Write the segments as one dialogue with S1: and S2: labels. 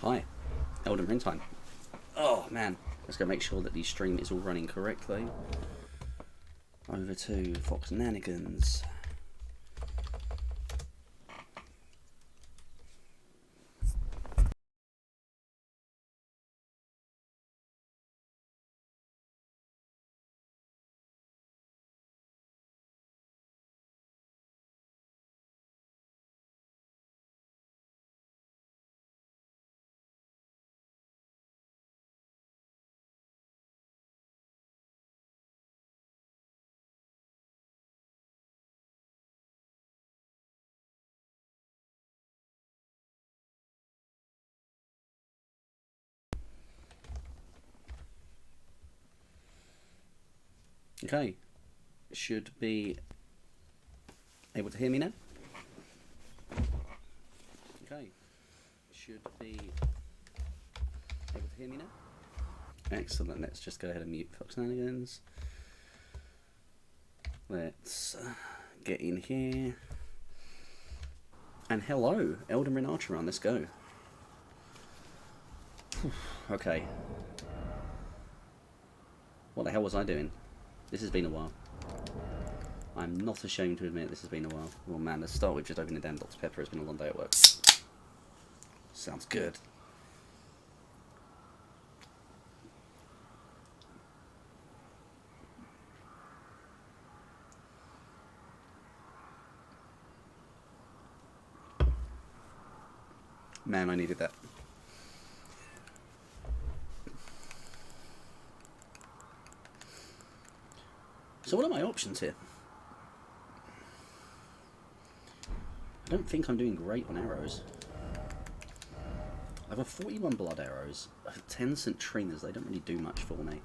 S1: Hi, Elden Ring time. Oh man, let's go make sure that the stream is all running correctly. Over to Fox Nanigans. Okay, should be able to hear me now. Okay, should be able to hear me now. Excellent. Let's just go ahead and mute Fox Nanigans. Let's get in here. And hello, Elden Ring Archer Run. Let's go. Okay. What the hell was I doing? This has been a while. I'm not ashamed to admit this has been a while. Oh man, let's start with just opening the damn Dr. Pepper. It's been a long day at work. Sounds good. Man, I needed that. So what are my options here? I don't think I'm doing great on arrows. I've got 41 blood arrows, 10 centrinas. They don't really do much for me.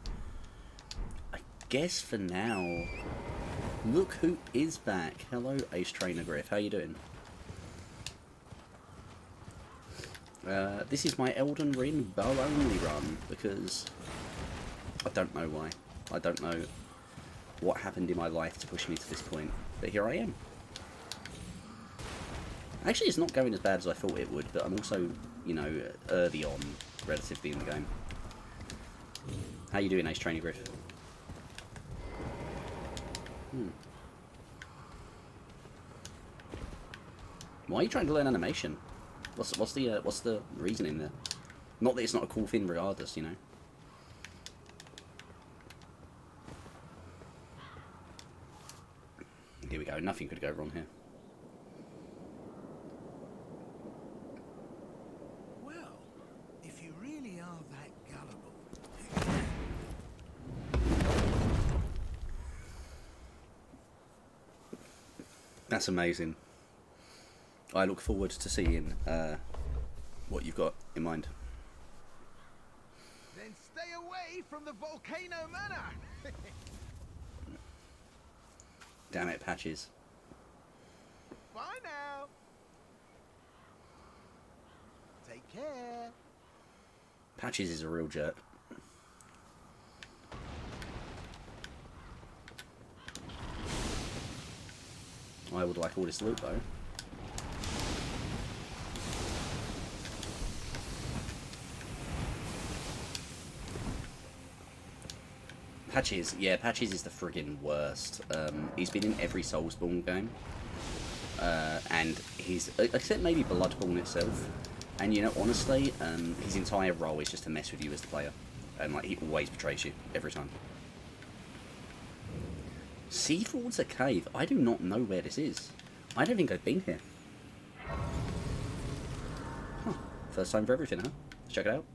S1: I guess for now, look who is back. Hello, Ace Trainer Griff. How you doing? This is my Elden Ring bow only run because I don't know why. I don't know what happened in my life to push me to this point, but here I am. Actually, it's not going as bad as I thought it would, but I'm also, you know, early on relatively in the game. How you doing, Ace Trainer Griff? Why are you trying to learn animation? What's the reasoning there? Not that it's not a cool thing, regardless, you know. Here we go. Nothing could go wrong here.
S2: Well, if you really are that gullible.
S1: That's amazing. I look forward to seeing what you've got in mind.
S2: Then stay away from the volcano manor.
S1: Damn it, Patches.
S2: Bye now. Take care.
S1: Patches is a real jerk. I would like all this loot though. Patches, yeah, Patches is the friggin' worst. He's been in every Soulsborne game. And he's, except maybe Bloodborne itself. And you know, honestly, his entire role is just to mess with you as the player. And like, he always betrays you, every time. Seaford's a cave? I do not know where this is. I don't think I've been here. Huh. First time for everything, huh? Let's check it out.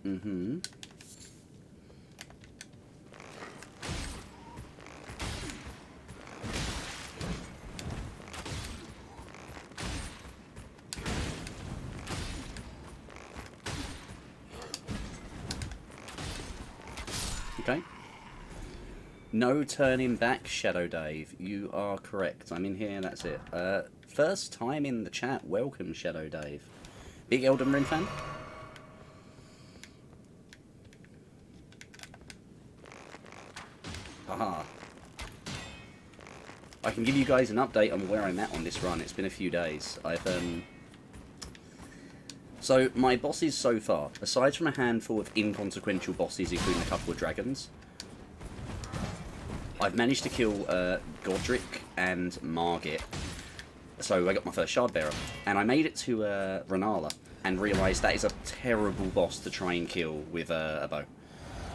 S1: Mm-hmm. Okay. No turning back, Shadow Dave. You are correct. I'm in here, that's it. First time in the chat. Welcome, Shadow Dave. Big Elden Ring fan? Haha. I can give you guys an update on where I'm at on this run. It's been a few days. So, my bosses so far, aside from a handful of inconsequential bosses, including a couple of dragons, I've managed to kill Godric and Margit. So I got my first Shard Bearer, and I made it to Renala, and realised that is a terrible boss to try and kill with a bow.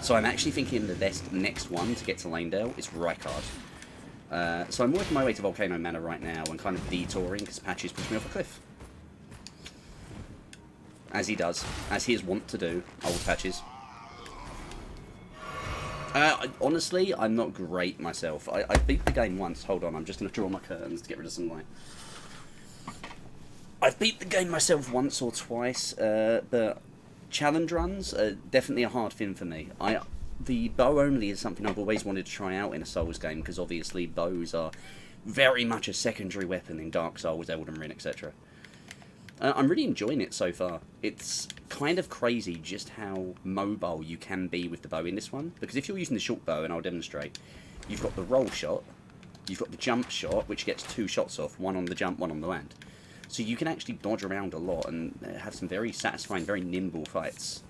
S1: So I'm actually thinking the next one to get to Lanedale is Rykard. So I'm working my way to Volcano Manor right now, and kind of detouring, because Patches pushed me off a cliff. As he does. As he is wont to do, old Patches. Honestly, I'm not great myself. I beat the game once. Hold on, I'm just going to draw my curtains to get rid of some light. I've beat the game myself once or twice, but challenge runs are definitely a hard thing for me. The bow only is something I've always wanted to try out in a Souls game, because obviously bows are very much a secondary weapon in Dark Souls, Elden Ring, etc. I'm really enjoying it so far. It's kind of crazy just how mobile you can be with the bow in this one. Because if you're using the short bow, and I'll demonstrate, you've got the roll shot, you've got the jump shot, which gets 2 shots off, one on the jump, one on the land. So you can actually dodge around a lot and have some very satisfying, very nimble fights.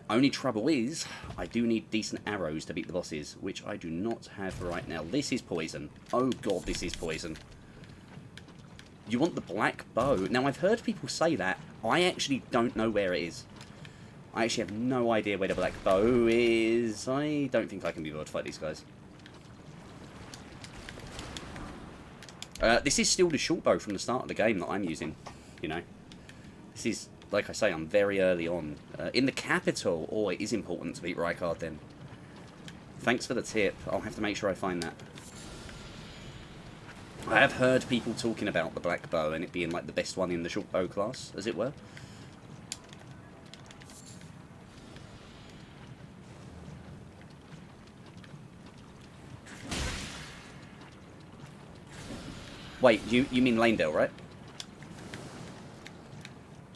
S1: Only trouble is, I do need decent arrows to beat the bosses, which I do not have right now. This is poison. Oh god, this is poison. You want the black bow. Now, I've heard people say that. I actually don't know where it is. I actually have no idea where the black bow is. I don't think I can be able to fight these guys. This is still the short bow from the start of the game that I'm using, you know. This is, like I say, I'm very early on. In the capital, oh, it is important to beat Rykard then. Thanks for the tip. I'll have to make sure I find that. I have heard people talking about the black bow and it being like the best one in the short bow class, as it were. Wait, you mean Lanedale, right?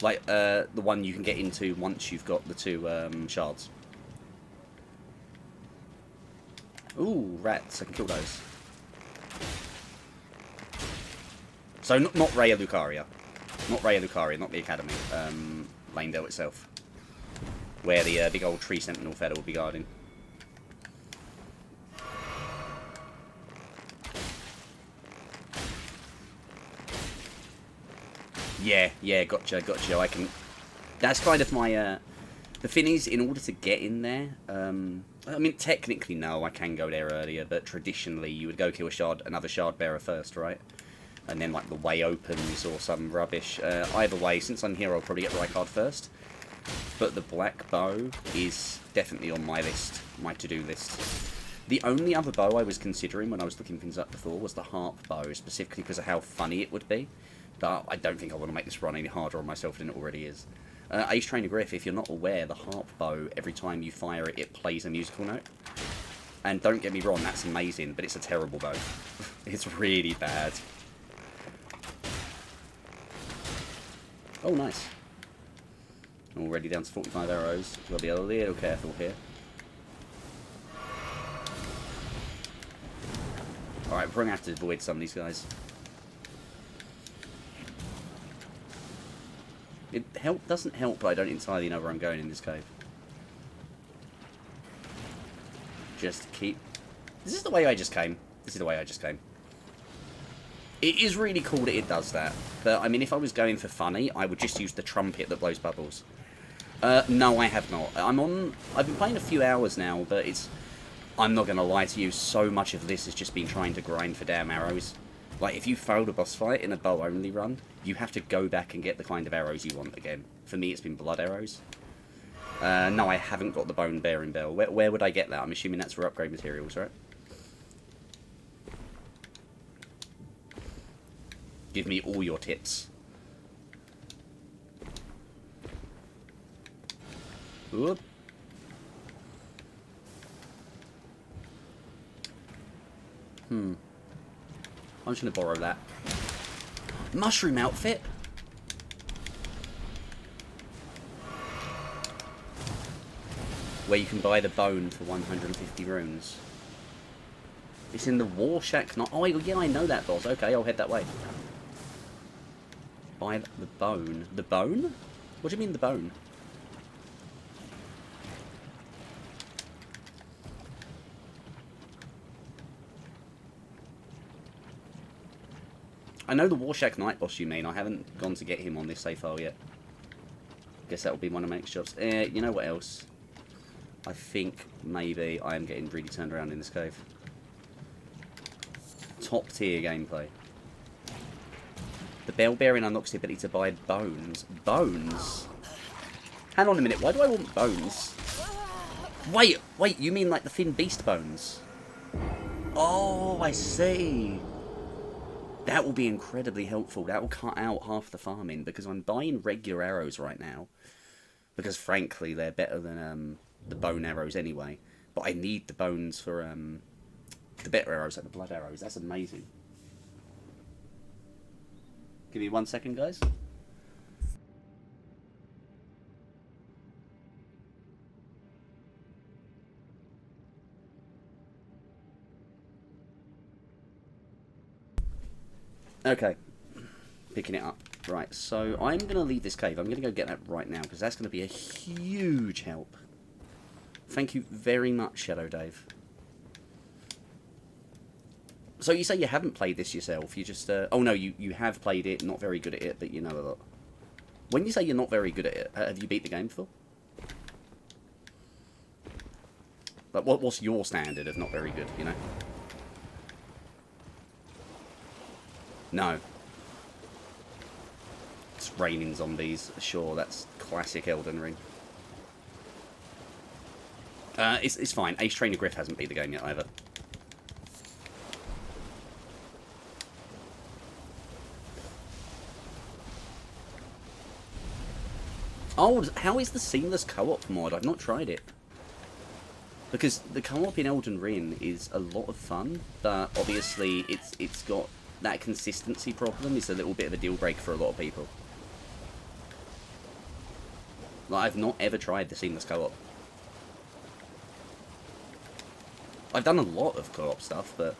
S1: Like, the one you can get into once you've got the 2 shards. Ooh, rats, I can kill those. So, not Raya Lucaria. Not Raya Lucaria, not the Academy. Lanedale itself. Where the big old tree sentinel feather will be guarding. Yeah, gotcha. I can... That's kind of my... The thing is, in order to get in there... I mean, technically, no, I can go there earlier, but traditionally, you would go kill another shard bearer first, right? And then, like, the way opens or some rubbish. Either way, since I'm here, I'll probably get Rykard first. But the black bow is definitely on my list, my to-do list. The only other bow I was considering when I was looking things up before was the harp bow, specifically because of how funny it would be. But I don't think I want to make this run any harder on myself than it already is. Ace Trainer Griff, if you're not aware, the harp bow, every time you fire it, it plays a musical note. And don't get me wrong, that's amazing, but it's a terrible bow. It's really bad. Oh, nice. Already down to 45 arrows. Gotta be a little careful here. Alright, we're going to have to avoid some of these guys. It doesn't help, but I don't entirely know where I'm going in this cave. Just keep... This is the way I just came. It is really cool that it does that. But, I mean, if I was going for funny, I would just use the trumpet that blows bubbles. No, I have not. I've been playing a few hours now, but it's... I'm not going to lie to you, so much of this has just been trying to grind for damn arrows. Like, if you failed a boss fight in a bow-only run, you have to go back and get the kind of arrows you want again. For me, it's been blood arrows. No, I haven't got the bone-bearing bell. Where would I get that? I'm assuming that's for upgrade materials, right? Give me all your tips. Whoop. I'm just going to borrow that. Mushroom outfit? Where you can buy the bone for 150 runes. It's in the War Shack. Not. Oh, yeah, I know that boss. Okay, I'll head that way. By the bone. The bone? What do you mean the bone? I know the War Shack Night boss you mean. I haven't gone to get him on this save file yet. Guess that will be one of my next jobs. You know what else? I think maybe I am getting really turned around in this cave. Top tier gameplay. The bell bearing unlocks the ability to buy bones. Bones? Hang on a minute, why do I want bones? Wait, you mean like the thin beast bones? Oh, I see. That will be incredibly helpful. That will cut out half the farming, because I'm buying regular arrows right now. Because frankly, they're better than the bone arrows anyway. But I need the bones for the better arrows, like the blood arrows. That's amazing. Give me 1 second, guys. Okay. Picking it up. Right, so I'm going to leave this cave. I'm going to go get that right now, because that's going to be a huge help. Thank you very much, Shadow Dave. So you say you haven't played this yourself, you just... oh no, you have played it, not very good at it, but you know a lot. When you say you're not very good at it, have you beat the game before? Like, what's your standard of not very good, you know? No. It's raining zombies, sure, that's classic Elden Ring. It's fine, Ace Trainer Griff hasn't beat the game yet either. Oh, how is the seamless co-op mod? I've not tried it. Because the co-op in Elden Ring is a lot of fun, but obviously it's got that consistency problem. It's a little bit of a deal breaker for a lot of people. Like, I've not ever tried the seamless co-op. I've done a lot of co-op stuff, but...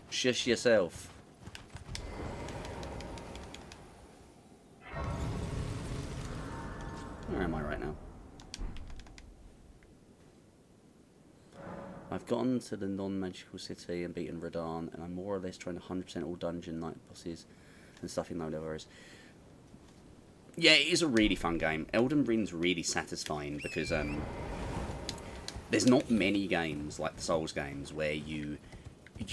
S1: Shush yourself. Where am I right now? I've gotten to the non-magical city and beaten Radahn, and I'm more or less trying to 100% all dungeon night bosses and stuff in low level areas. Yeah, it is a really fun game. Elden Ring's really satisfying because there's not many games like the Souls games where you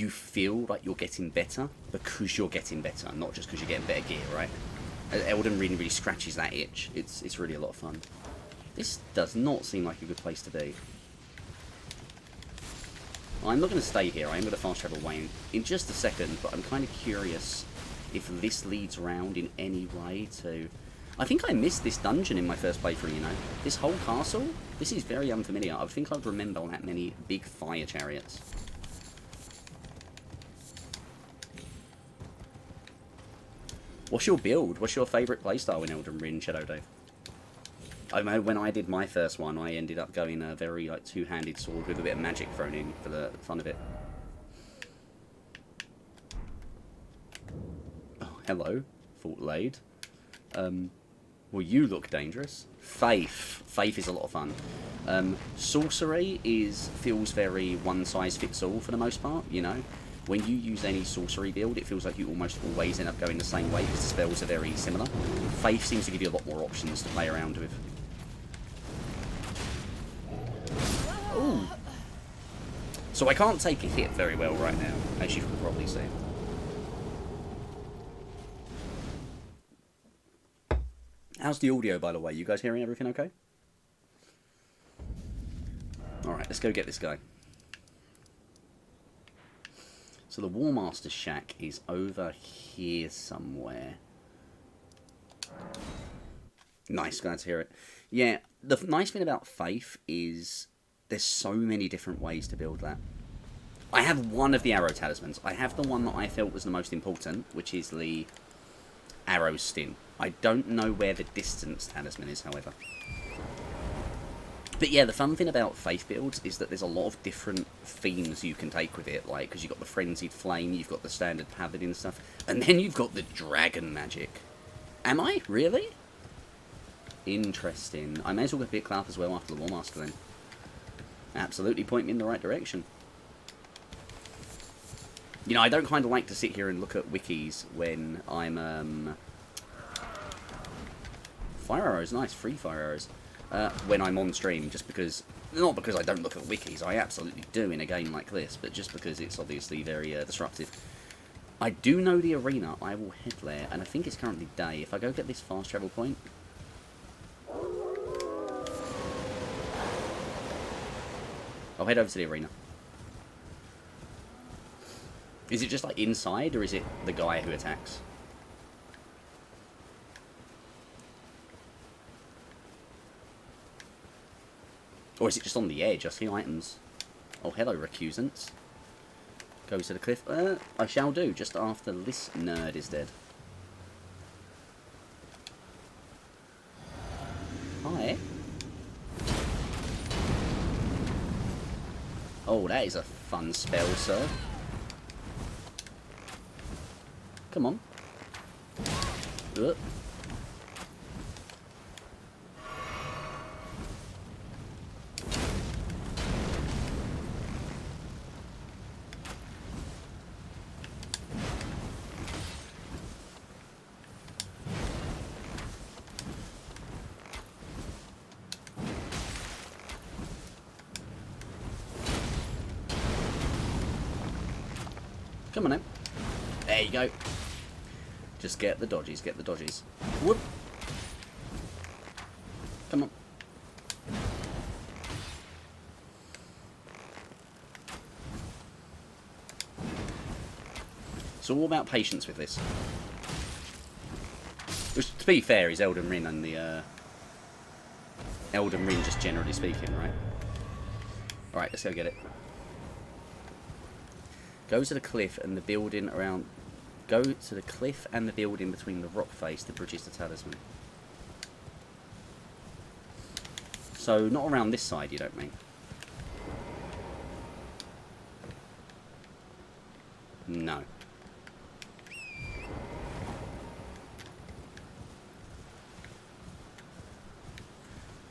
S1: feel like you're getting better because you're getting better, not just because you're getting better gear, right? Elden Ring really scratches that itch. It's really a lot of fun. This does not seem like a good place to be. I'm not going to stay here. I am going to fast travel away in just a second, but I'm kind of curious if this leads around in any way to... I think I missed this dungeon in my first playthrough, you know. This whole castle, this is very unfamiliar. I think I'd remember that many big fire chariots. What's your build? What's your favourite playstyle in Elden Ring, Shadow Dave? I know when I did my first one, I ended up going a very like two-handed sword with a bit of magic thrown in for the fun of it. Oh, hello, Fort Laid. Well, you look dangerous. Faith. Faith is a lot of fun. Sorcery feels very one-size-fits-all for the most part, you know. When you use any sorcery build, it feels like you almost always end up going the same way because the spells are very similar. Faith seems to give you a lot more options to play around with. Ooh. So I can't take a hit very well right now, as you can probably see. How's the audio, by the way? You guys hearing everything okay? Alright, let's go get this guy. So the War Master's shack is over here somewhere. Nice, glad to hear it. Yeah, the nice thing about Faith is there's so many different ways to build that. I have one of the arrow talismans. I have the one that I felt was the most important, which is the arrow stin. I don't know where the distance talisman is, however. But yeah, the fun thing about Faith builds is that there's a lot of different themes you can take with it, like, because you've got the Frenzied Flame, you've got the standard Paladin stuff, and then you've got the Dragon Magic. Am I? Really? Interesting. I may as well go Bit Cloud as well after the War Master then. Absolutely point me in the right direction. You know, I don't kind of like to sit here and look at wikis when I'm, Fire arrows, nice, free fire arrows. When I'm on stream, just because, not because I don't look at wikis, I absolutely do in a game like this, but just because it's obviously very disruptive. I do know the arena, I will head there, and I think it's currently day. If I go get this fast travel point... I'll head over to the arena. Is it just like inside, or is it the guy who attacks? Or is it just on the edge? I see items. Oh, hello, recusants. Goes to the cliff. I shall do, just after this nerd is dead. Hi. Oh, that is a fun spell, sir. Come on. Ugh. Come on now. There you go. Just get the dodgies, get the dodgies. Whoop. Come on. It's all about patience with this. Which, to be fair, is Elden Ring and the Elden Ring, just generally speaking, right? Alright, let's go get it. Go to the cliff and the building around... Go to the cliff and the building between the rock face that bridges the talisman. So, not around this side, you don't mean? No.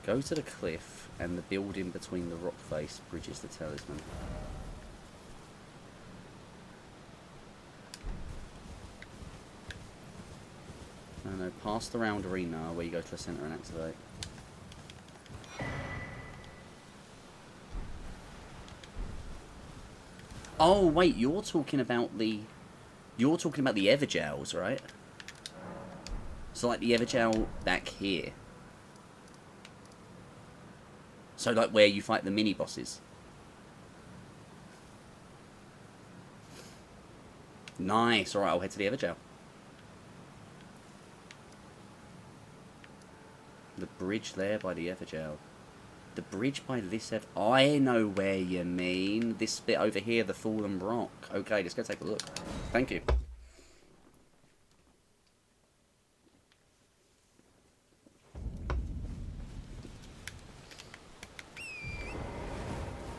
S1: Go to the cliff and the building between the rock face bridges the talisman. No, past the round arena where you go to the centre and activate. Oh wait, you're talking about the Evergels, right? So like the Evergel back here. So like where you fight the mini bosses. Nice. All right, I'll head to the Evergel. The bridge there by the Evergel. The bridge by this I know where you mean. This bit over here, the Fallen Rock. Okay, let's go take a look. Thank you.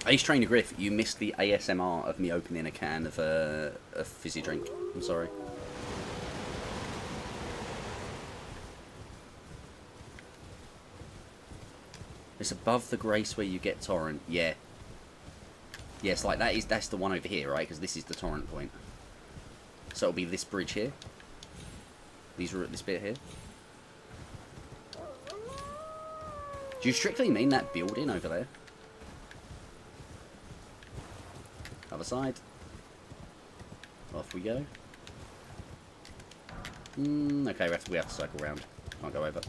S1: Ace Trainer Griff, you missed the ASMR of me opening a can of a fizzy drink. I'm sorry. It's above the Grace where you get Torrent. Yeah. Yes, like that's the one over here, right? Because this is the Torrent point. So it'll be this bridge here. These are at this bit here. Do you strictly mean that building over there? Other side. Off we go. Okay, we have to cycle around. Can't go over.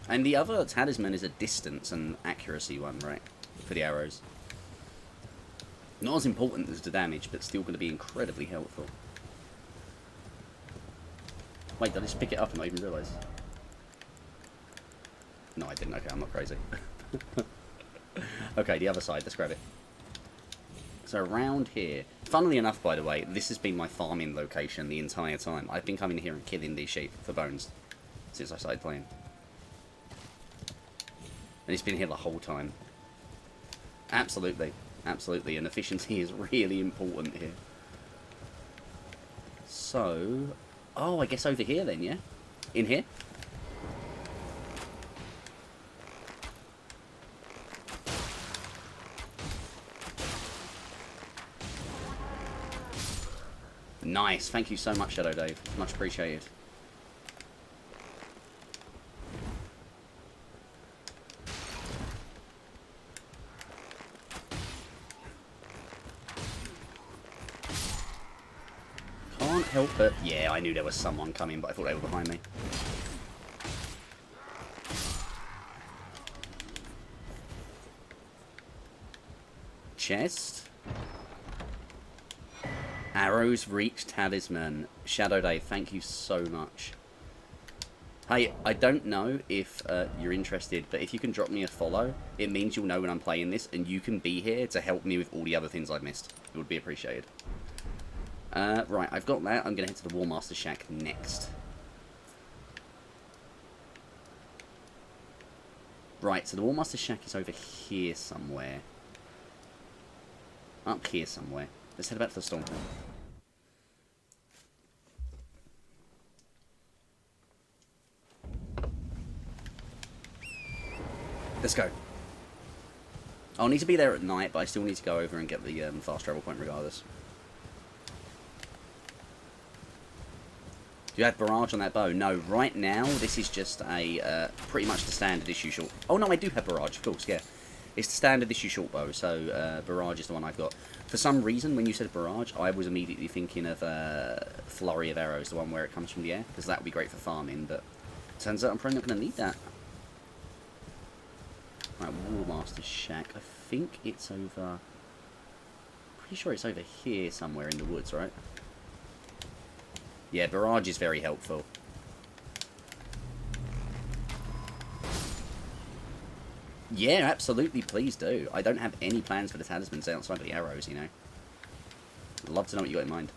S1: And the other talisman is a distance and accuracy one, right? For the arrows. Not as important as the damage, but still going to be incredibly helpful. Wait, did I just pick it up and not even realise? No, I didn't. Okay, I'm not crazy. Okay, the other side. Let's grab it. So around here... Funnily enough, by the way, this has been my farming location the entire time. I've been coming here and killing these sheep for bones since I started playing. And it's been here the whole time. Absolutely. Absolutely. And efficiency is really important here. So... Oh, I guess over here then, yeah? In here? Nice. Thank you so much, Shadow Dave. Much appreciated. Can't help but... Yeah, I knew there was someone coming, but I thought they were behind me. Chest. Arrows reach talisman. Shadow Dave, thank you so much. Hey, I don't know if you're interested, but if you can drop me a follow, it means you'll know when I'm playing this, and you can be here to help me with all the other things I've missed. It would be appreciated. Right, I've got that. I'm going to head to the War Master Shack next. Right, so the War Master Shack is over here somewhere. Up here somewhere. Let's head back to the Storm. Let's go. I'll need to be there at night, but I still need to go over and get the fast travel point regardless. Do you have barrage on that bow? No, right now this is just a pretty much the standard issue short. Oh no, I do have barrage, of course, yeah. It's the standard issue short bow, so barrage is the one I've got. For some reason, when you said barrage, I was immediately thinking of flurry of arrows, the one where it comes from the air, because that would be great for farming. But turns out I'm probably not going to need that. Right, War Master Shack. I think it's over... Pretty sure it's over here somewhere in the woods, right? Yeah, barrage is very helpful. Yeah, absolutely, please do. I don't have any plans for the talismans outside of the arrows, you know. I'd love to know what you got in mind.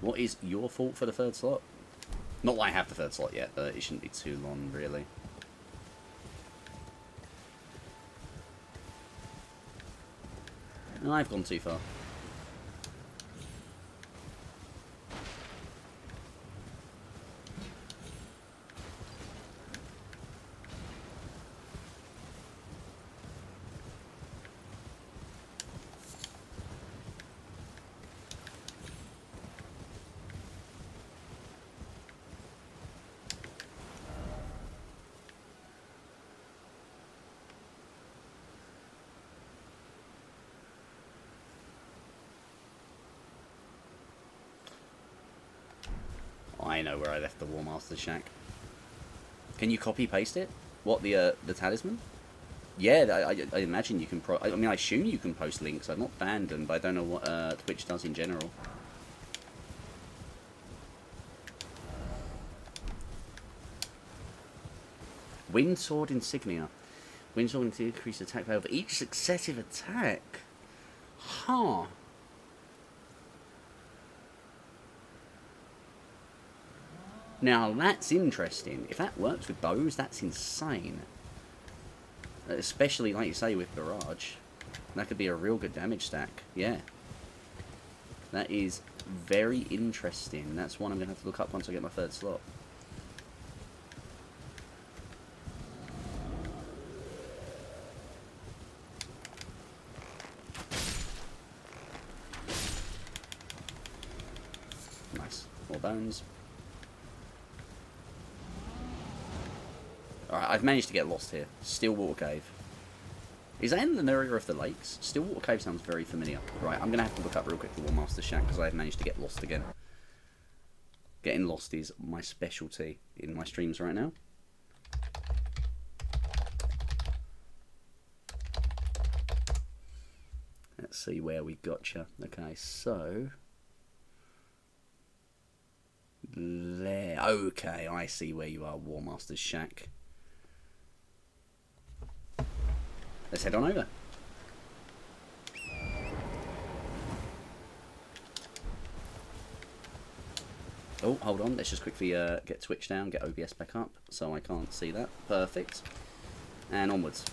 S1: What is your fault for the third slot? Not that I have the third slot yet, but it shouldn't be too long, really. No, I've gone too far. I know where I left the War Master Shack. Can you copy paste it? What, the talisman? Yeah, I imagine you can. I mean, I assume you can post links. I've not banned them, but I don't know what Twitch does in general. Windsword Insignia. Windsword Insignia increase attack power for each successive attack. Huh. Now that's interesting. If that works with bows, that's insane. Especially, like you say, with barrage. That could be a real good damage stack. Yeah. That is very interesting. That's one I'm going to have to look up once I get my third slot. Nice. More bones. Alright, I've managed to get lost here. Stillwater Cave. Is that in the area of the lakes? Stillwater Cave sounds very familiar. Right, I'm going to have to look up real quick the War Master Shack because I've managed to get lost again. Getting lost is my specialty in my streams right now. Let's see where we gotcha. Okay, so... there. Okay, I see where you are, War Master's Shack. Let's head on over. Oh, hold on. Let's just quickly get Twitch down, get OBS back up, so I can't see that. Perfect. And onwards.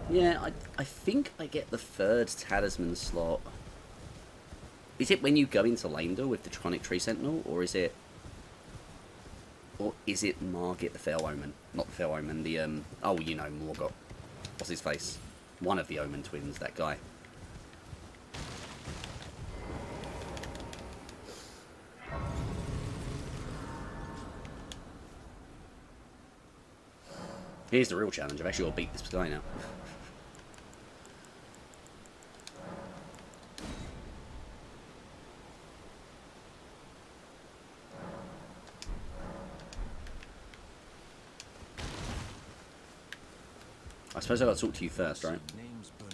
S1: Yeah, I think I get the third talisman slot. Is it when you go into Lander with the Tronic Tree Sentinel, or is it... Or is it Margit the Fell Omen? Not the Fell Omen, the, oh, you know, Morgott. What's his face? One of the Omen twins, that guy. Here's the real challenge. I've actually got to beat this guy now. I suppose I've got to talk to you first, right?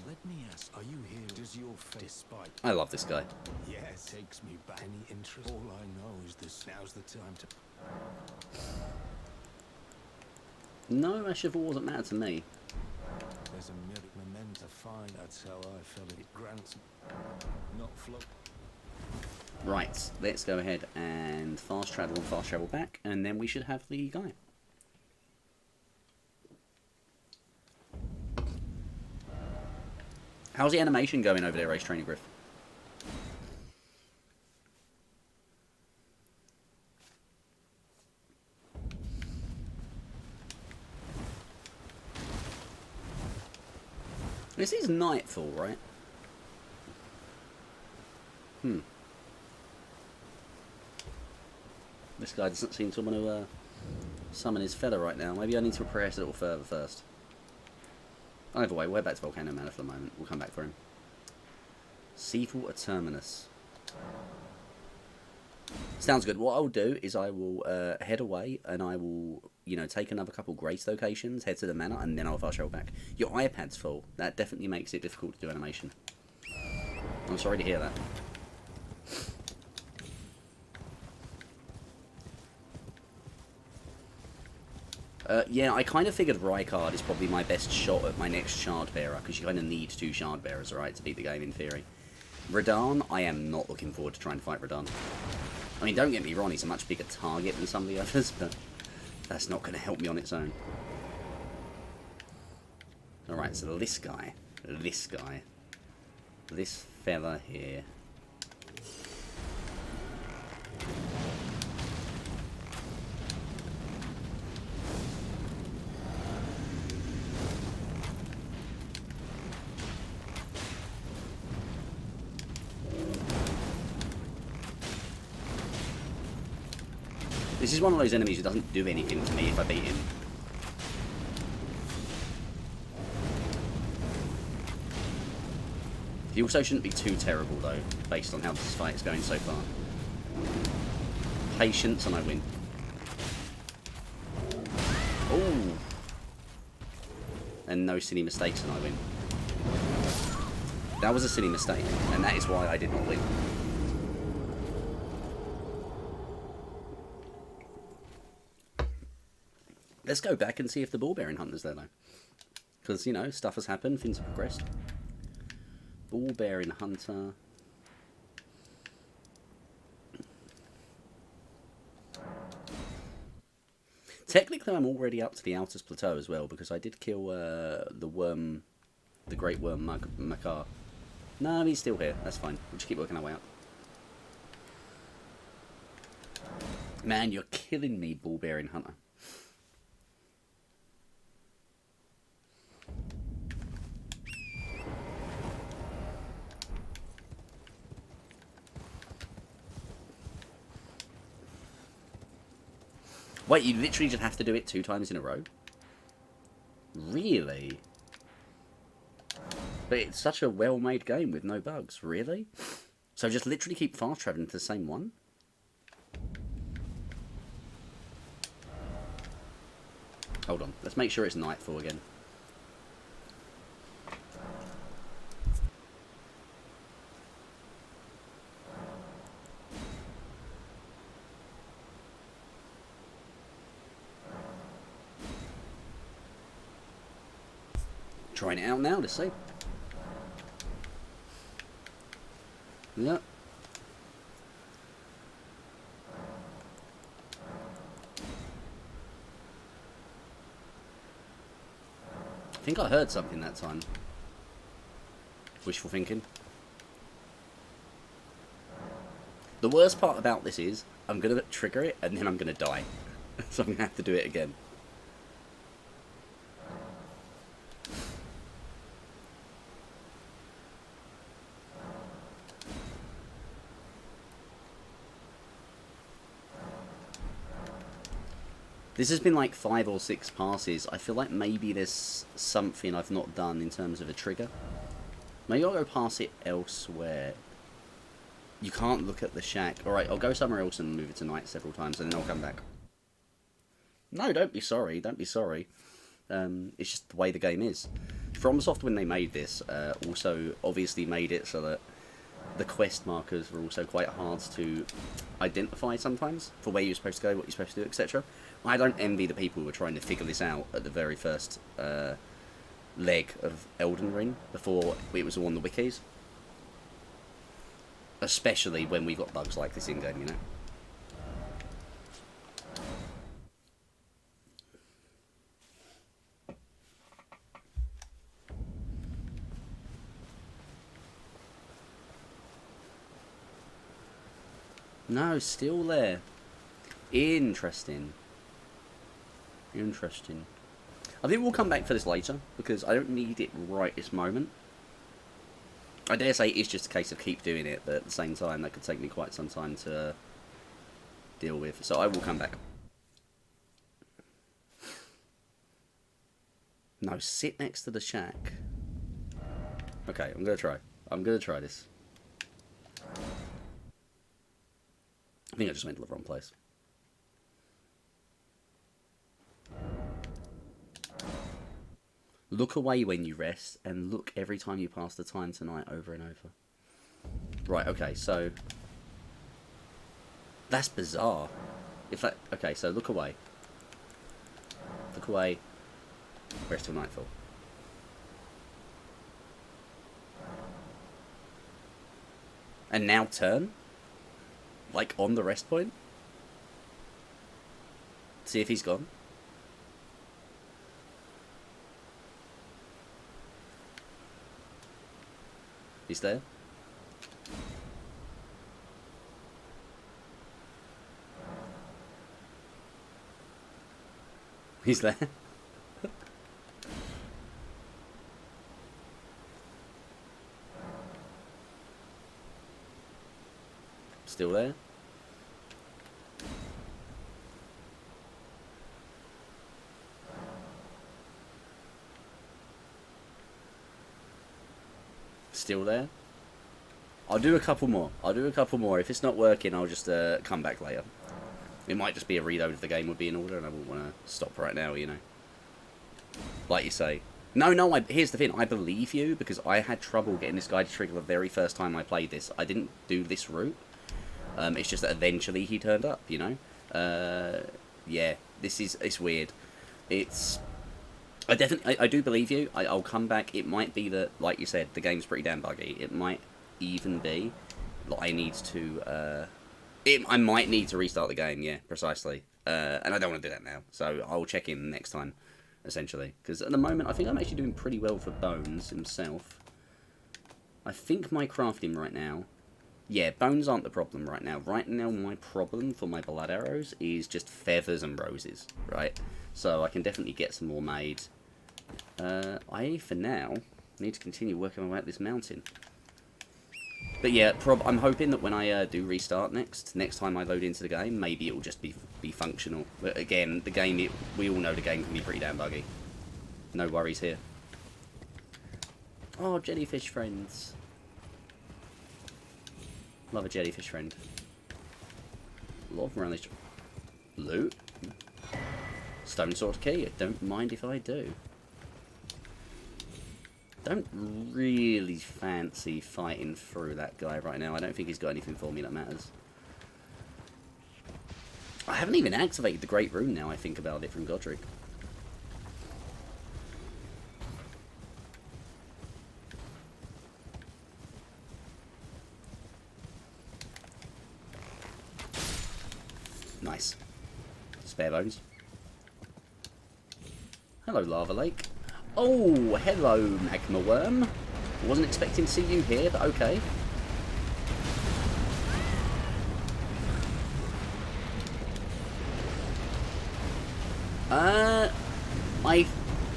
S2: Let me ask, are you here? Does your face despite?
S1: I love this guy.
S2: Yes, takes me back. Any interest? All I know is this. Now's the time to.
S1: No, Ash of War doesn't matter to me.
S2: There's a meant to find. That's how I felt it. Grants, not float.
S1: Right, let's go ahead and fast travel back, and then we should have the guy. How's the animation going over there, Race Training Griff? This is Nightfall, right? This guy doesn't seem to want to summon his feather right now. Maybe I need to progress a little further first. Either way, we're back to Volcano Manor for the moment. We'll come back for him. Seawater Terminus. Sounds good. What I'll do is I will head away and I will, you know, take another couple grace locations, head to the manor, and then I'll fast travel back. Your iPad's full. That definitely makes it difficult to do animation. I'm sorry to hear that. Yeah, I kind of figured Rykard is probably my best shot at my next Shard Bearer, because you kind of need 2 Shard Bearers, right, to beat the game in theory. Radahn, I am not looking forward to trying to fight Radahn. I mean, don't get me wrong, he's a much bigger target than some of the others, but that's not going to help me on its own. Alright, so this guy, this fella here. This is one of those enemies who doesn't do anything to me if I beat him. He also shouldn't be too terrible though, based on how this fight is going so far. Patience and I win. Oh! And no silly mistakes and I win. That was a silly mistake, and that is why I did not win. Let's go back and see if the Ball-bearing Hunter's there, though. Because, you know, stuff has happened, things have progressed. Ball-bearing Hunter. Technically, I'm already up to the Altus Plateau as well, because I did kill the worm, the Great Worm Makar. No, he's still here. That's fine. We'll just keep working our way up. Man, you're killing me, Ball-bearing Hunter. Wait, you literally just have to do it 2 times in a row? Really? But it's such a well-made game with no bugs. Really? So just literally keep fast-traveling to the same one? Hold on. Let's make sure it's Nightfall again. Trying it out now, let's see. Yeah. I think I heard something that time. Wishful thinking. The worst part about this is, I'm going to trigger it and then I'm going to die. So I'm going to have to do it again. This has been like 5 or 6 passes. I feel like maybe there's something I've not done in terms of a trigger. Maybe I'll go pass it elsewhere. You can't look at the shack. Alright, I'll go somewhere else and move it to night several times and then I'll come back. No, don't be sorry. Don't be sorry. It's just the way the game is. FromSoft, when they made this, also obviously made it so that the quest markers were also quite hard to identify sometimes for where you're supposed to go, what you're supposed to do, etc. I don't envy the people who were trying to figure this out at the very first leg of Elden Ring before it was all on the wikis. Especially when we got bugs like this in-game, you know? No, still there. Interesting. Interesting. I think we'll come back for this later, because I don't need it right this moment. I dare say it's just a case of keep doing it, but at the same time, that could take me quite some time to deal with. So I will come back. No, sit next to the shack. Okay, I'm going to try. I'm going to try this. I think I just went to the wrong place. Look away when you rest, and look every time you pass the time tonight over and over. Right, okay, so... That's bizarre. Okay, so look away. Look away. Rest till nightfall. And now turn? Like, on the rest point? See if he's gone. He's there. He's there. Still there. Still there. I'll do a couple more. If it's not working, I'll just come back later. It might just be a reload of the game would be in order, and I wouldn't want to stop right now, you know. Like you say. No, here's the thing. I believe you, because I had trouble getting this guy to trigger the very first time I played this. I didn't do this route. It's just that eventually he turned up, you know. Yeah, it's weird. I do believe you. I'll come back. It might be that, like you said, the game's pretty damn buggy. It might even be that I need to, I might need to restart the game, yeah, precisely. And I don't want to do that now, so I'll check in next time, essentially. Because at the moment, I think I'm actually doing pretty well for Bones himself. I think my crafting right now... Yeah, bones aren't the problem right now. Right now, my problem for my blood arrows is just feathers and roses, right? So I can definitely get some more made. I, for now, need to continue working my way up this mountain. But yeah, I'm hoping that when I do restart next time I load into the game, maybe it will just be functional. But again, the game, we all know the game can be pretty damn buggy. No worries here. Oh, jellyfish friends. Love a jellyfish friend. Love around this. Loot? Stone sword key. I don't mind if I do. Don't really fancy fighting through that guy right now. I don't think he's got anything for me that matters. I haven't even activated the Great Rune now I think about it from Godric. Nice. Spare bones. Hello, Lava Lake. Oh, hello, Magma Worm. Wasn't expecting to see you here, but okay.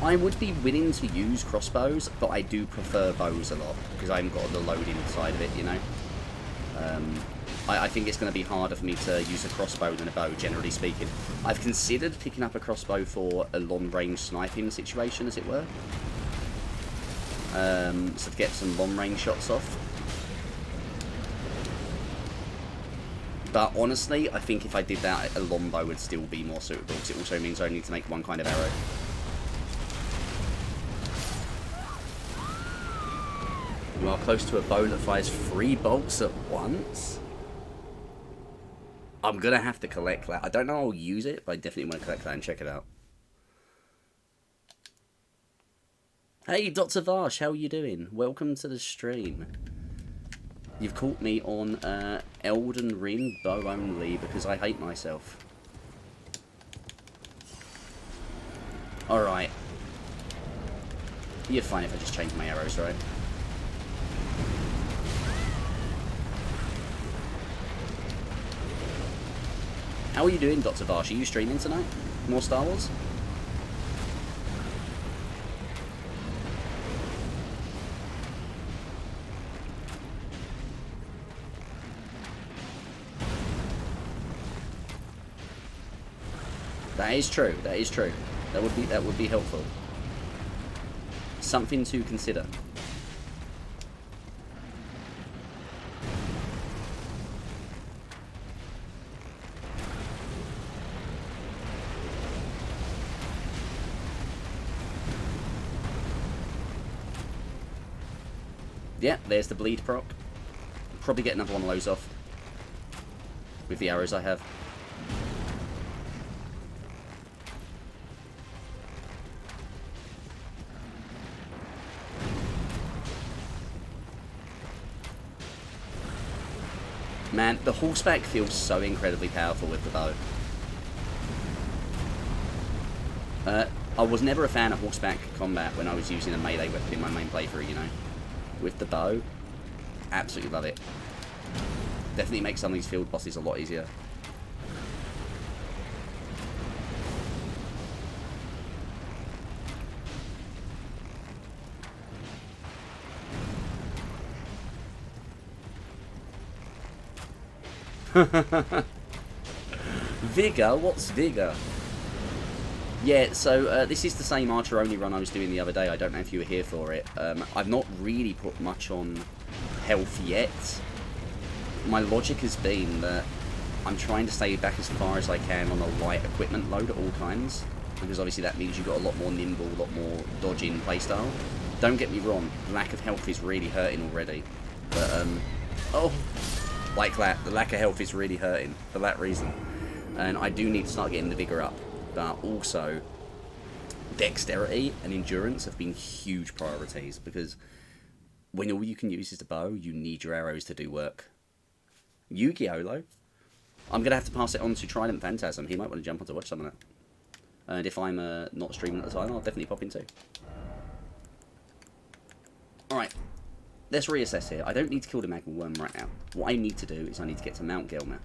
S1: I would be willing to use crossbows, but I do prefer bows a lot, because I haven't got the loading side of it, you know. I think it's going to be harder for me to use a crossbow than a bow, generally speaking. I've considered picking up a crossbow for a long-range sniping situation, as it were. So to get some long-range shots off. But honestly, I think if I did that, a longbow would still be more suitable, because it also means I only need to make one kind of arrow. You are close to a bow that fires 3 bolts at once. I'm going to have to collect that. I don't know I'll use it, but I definitely want to collect that and check it out. Hey, Dr. Varsh, how are you doing? Welcome to the stream. You've caught me on Elden Ring bow only because I hate myself. Alright. You're fine if I just change my arrows, right? How are you doing, Dr. Varsh? Are you streaming tonight? More Star Wars? That is true. That is true. That would be helpful. Something to consider. Yeah, there's the bleed proc. Probably get another one of those off with the arrows I have. Man, the horseback feels so incredibly powerful with the bow. I was never a fan of horseback combat when I was using a melee weapon in my main playthrough, you know. With the bow, absolutely love it. Definitely makes some of these field bosses a lot easier. Vigor? What's Vigor? Yeah, so this is the same Archer only run I was doing the other day. I don't know if you were here for it. I've not really put much on health yet. My logic has been that I'm trying to stay back as far as I can on a light equipment load at all times, because obviously that means you've got a lot more nimble, a lot more dodging playstyle. Don't get me wrong, lack of health is really hurting already. But, oh, like that, the lack of health is really hurting for that reason. And I do need to start getting the vigor up. But also, dexterity and endurance have been huge priorities, because when all you can use is the bow, you need your arrows to do work. Yu-Gi-Oh! Though. I'm going to have to pass it on to Trident Phantasm. He might want to jump on to watch some of that. And if I'm not streaming at the time, I'll definitely pop in too. Alright, let's reassess here. I don't need to kill the Magma Worm right now. What I need to do is I need to get to Mount Gelmer.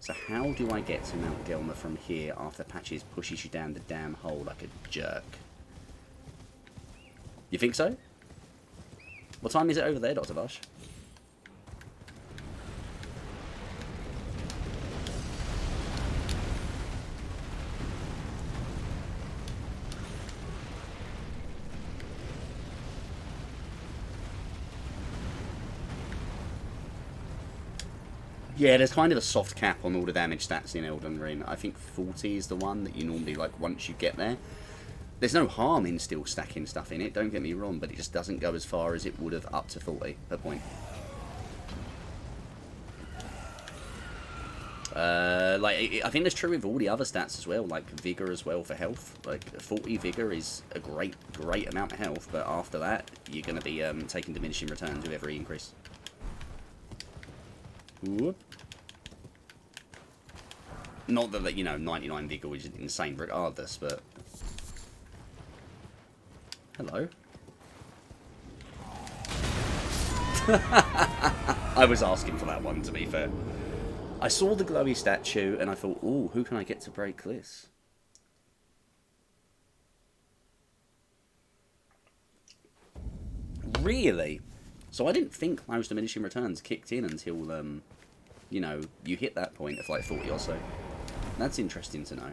S1: So how do I get to Mount Gelmer from here after Patches pushes you down the damn hole like a jerk? You think so? What time is it over there, Dr. Bosch? Yeah, there's kind of a soft cap on all the damage stats in Elden Ring. I think 40 is the one that you normally, like, once you get there. There's no harm in still stacking stuff in it, don't get me wrong, but it just doesn't go as far as it would have up to 40 per point. I think that's true with all the other stats as well, like Vigor as well for health. Like, 40 Vigor is a great amount of health, but after that, you're going to be taking diminishing returns with every increase. Whoop. Not that, you know, 99 vigor is insane regardless, but... Hello? I was asking for that one, to be fair. I saw the glowy statue, and I thought, ooh, who can I get to break this? Really? So I didn't think those diminishing returns kicked in until, you know, you hit that point of like 40 or so. That's interesting to know.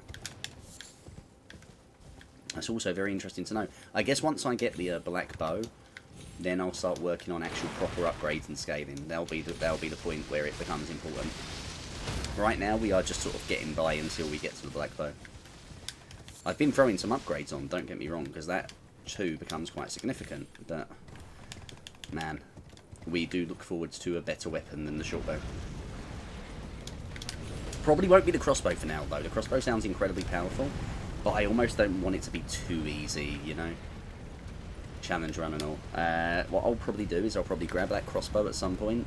S1: That's also very interesting to know. I guess once I get the black bow, then I'll start working on actual proper upgrades and scaling. That'll be the point where it becomes important. Right now we are just sort of getting by until we get to the black bow. I've been throwing some upgrades on, don't get me wrong, because that too becomes quite significant. But man, we do look forward to a better weapon than the short bow. Probably won't be the crossbow for now, though. The crossbow sounds incredibly powerful, but I almost don't want it to be too easy, you know? Challenge run and all. What I'll probably do is I'll probably grab that crossbow at some point,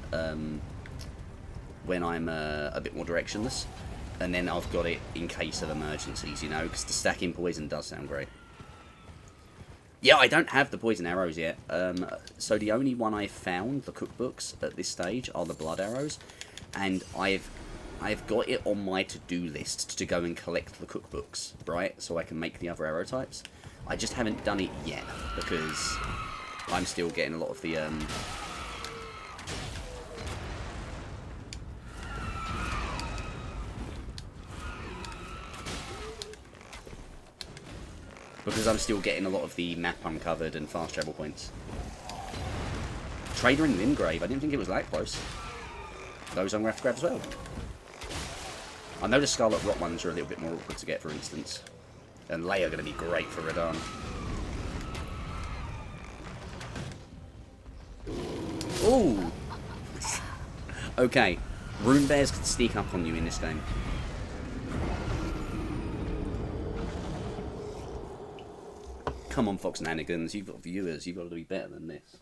S1: when I'm a bit more directionless, and then I've got it in case of emergencies, you know? Because the stacking poison does sound great. Yeah, I don't have the poison arrows yet. So the only one I've found, the cookbooks, at this stage, are the blood arrows. And I've got it on my to-do list to go and collect the cookbooks, right? So I can make the other arrow types. I just haven't done it yet, because I'm still getting a lot of the, because I'm still getting a lot of the map uncovered and fast travel points. Trader in Limgrave, I didn't think it was that close. Those I'm going to have to grab as well. I know the Scarlet Rot ones are a little bit more awkward to get, for instance. And Leia are going to be great for Radahn. Ooh! Okay, Rune Bears can sneak up on you in this game. Come on, Fox Nanigans, you've got viewers, you've got to be better than this.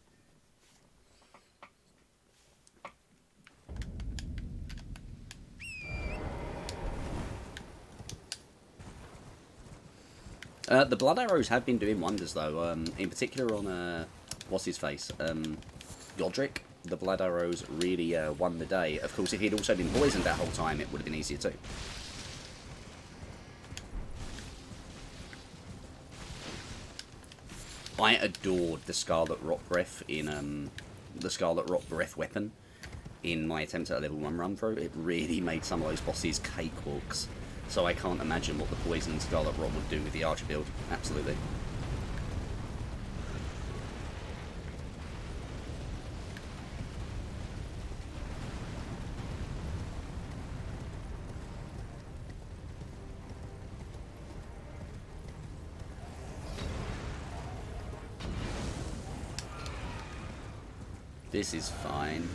S1: The blood arrows have been doing wonders, though. In particular on, what's his face? Godric. The blood arrows really won the day. Of course, if he'd also been poisoned that whole time, it would have been easier too. I adored the Scarlet Rot Breath in the Scarlet Rot Breath weapon in my attempt at a level 1 run through. It really made some of those bosses cakewalks. So I can't imagine what the Poison Scarlet Rot would do with the Archer build. Absolutely. This is fine.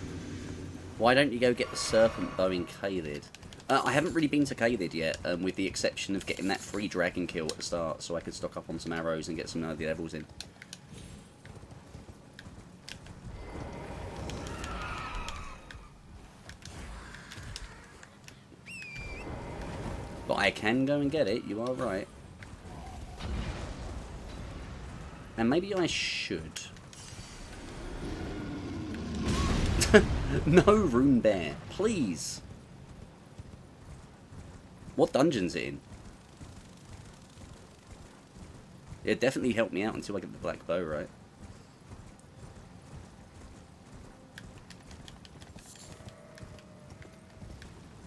S1: Why don't you go get the Serpent Bow in Caelid? I haven't really been to Caelid yet, with the exception of getting that free dragon kill at the start, so I could stock up on some arrows and get some early levels in. But I can go and get it, you are right. And maybe I should. No, Rune Bear, please. What dungeon's it in? It definitely helped me out until I get the black bow, right?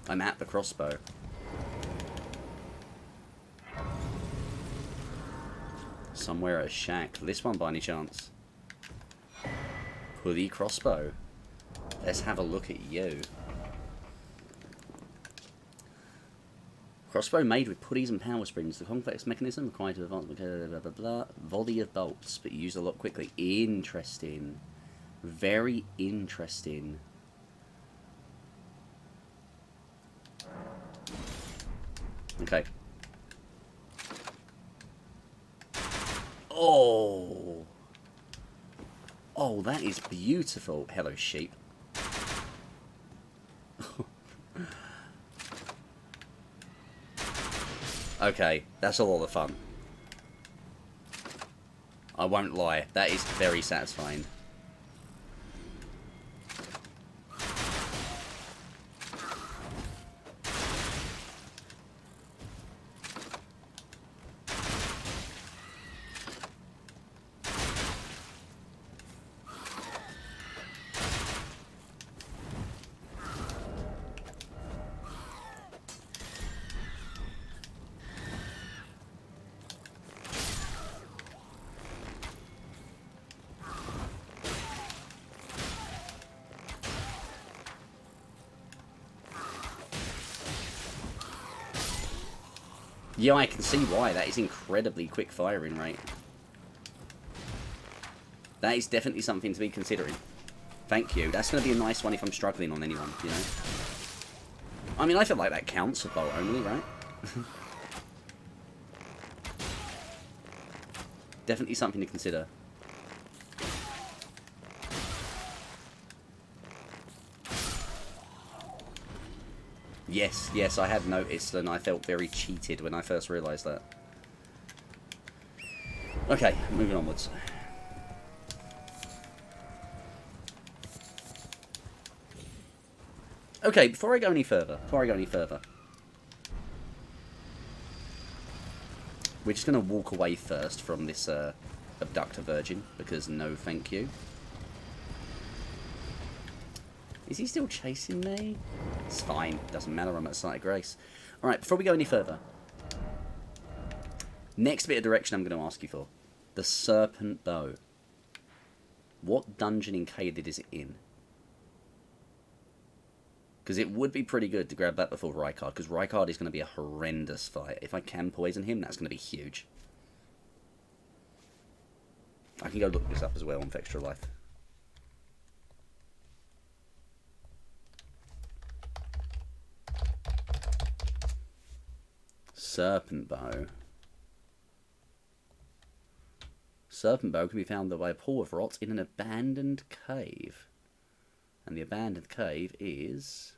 S1: I'm at the crossbow. Somewhere at a shack. This one by any chance? Hoodie crossbow. Let's have a look at you. Crossbow made with putties and power springs. The complex mechanism required to advance blah, blah, blah. Volley of bolts, but used a lot quickly. Interesting. Very interesting. Okay. Oh. Oh, that is beautiful. Hello, sheep. Okay, that's a lot of fun. I won't lie, that is very satisfying. Yeah, I can see why. That is incredibly quick firing rate. That is definitely something to be considering. Thank you. That's going to be a nice one if I'm struggling on anyone, you know? I mean, I feel like that counts for bolt only, right? Definitely something to consider. Yes, yes, I had noticed, and I felt very cheated when I first realised that. Okay, moving onwards. Okay, before I go any further, we're just going to walk away first from this abductor virgin, because no thank you. Is he still chasing me? It's fine. Doesn't matter. I'm at sight of grace. Alright, before we go any further. Next bit of direction I'm going to ask you for. The Serpent Bow. What dungeon in Caelid is it in? Because it would be pretty good to grab that before Rykard. Because Rykard is going to be a horrendous fight. If I can poison him, that's going to be huge. I can go look this up as well on Extra Life. Serpent Bow. Serpent Bow can be found by a pool of rot in an abandoned cave. And the abandoned cave is...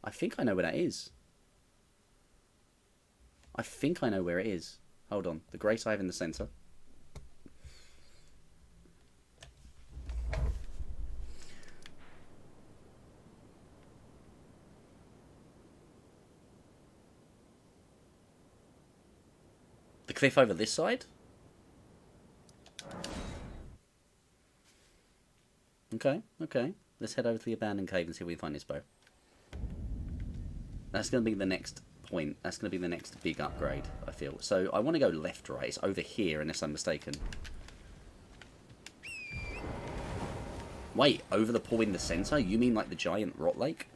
S1: I think I know where that is. I think I know where it is. Hold on. The Grace Hive in the centre. The cliff over this side? Okay, okay. Let's head over to the abandoned cave and see if we can find this bow. That's going to be the next point. That's going to be the next big upgrade, I feel. So I want to go left, right. It's over here, unless I'm mistaken. Wait, over the pool in the centre? You mean like the giant rot lake?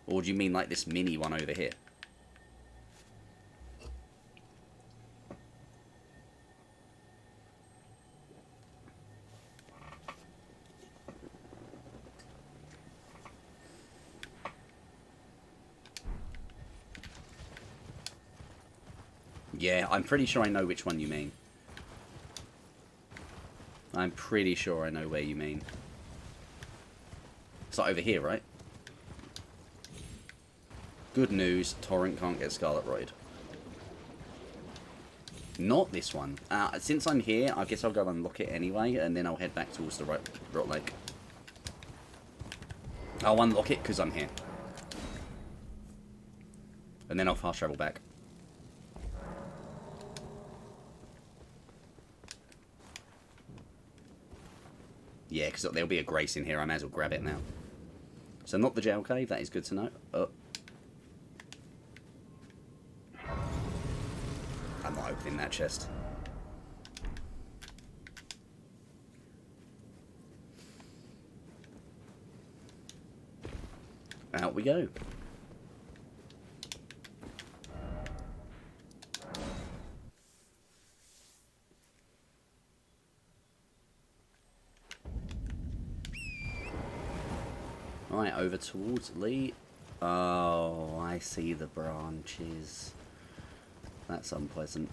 S1: Or do you mean like this mini one over here? Yeah, I'm pretty sure I know which one you mean. I'm pretty sure I know where you mean. It's like over here, right? Good news, Torrent can't get Scarlet Roid. Not this one. Since I'm here, I guess I'll go unlock it anyway, and then I'll head back towards the Rot Lake. I'll unlock it because I'm here. And then I'll fast travel back. Yeah, because there'll be a Grace in here. I may as well grab it now. So not the jail cave. That is good to know. Oh. I'm not opening that chest. Out we go. Right, over towards Lee. Oh, I see the branches. That's unpleasant.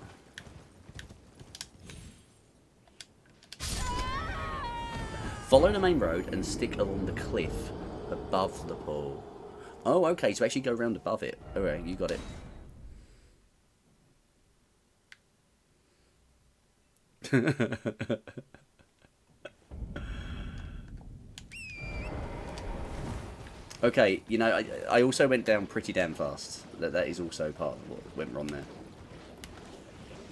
S1: Follow the main road and stick along the cliff above the pool. Oh, okay, so actually go round above it. Alright, you got it. Okay, you know, I also went down pretty damn fast. That is also part of what went wrong there.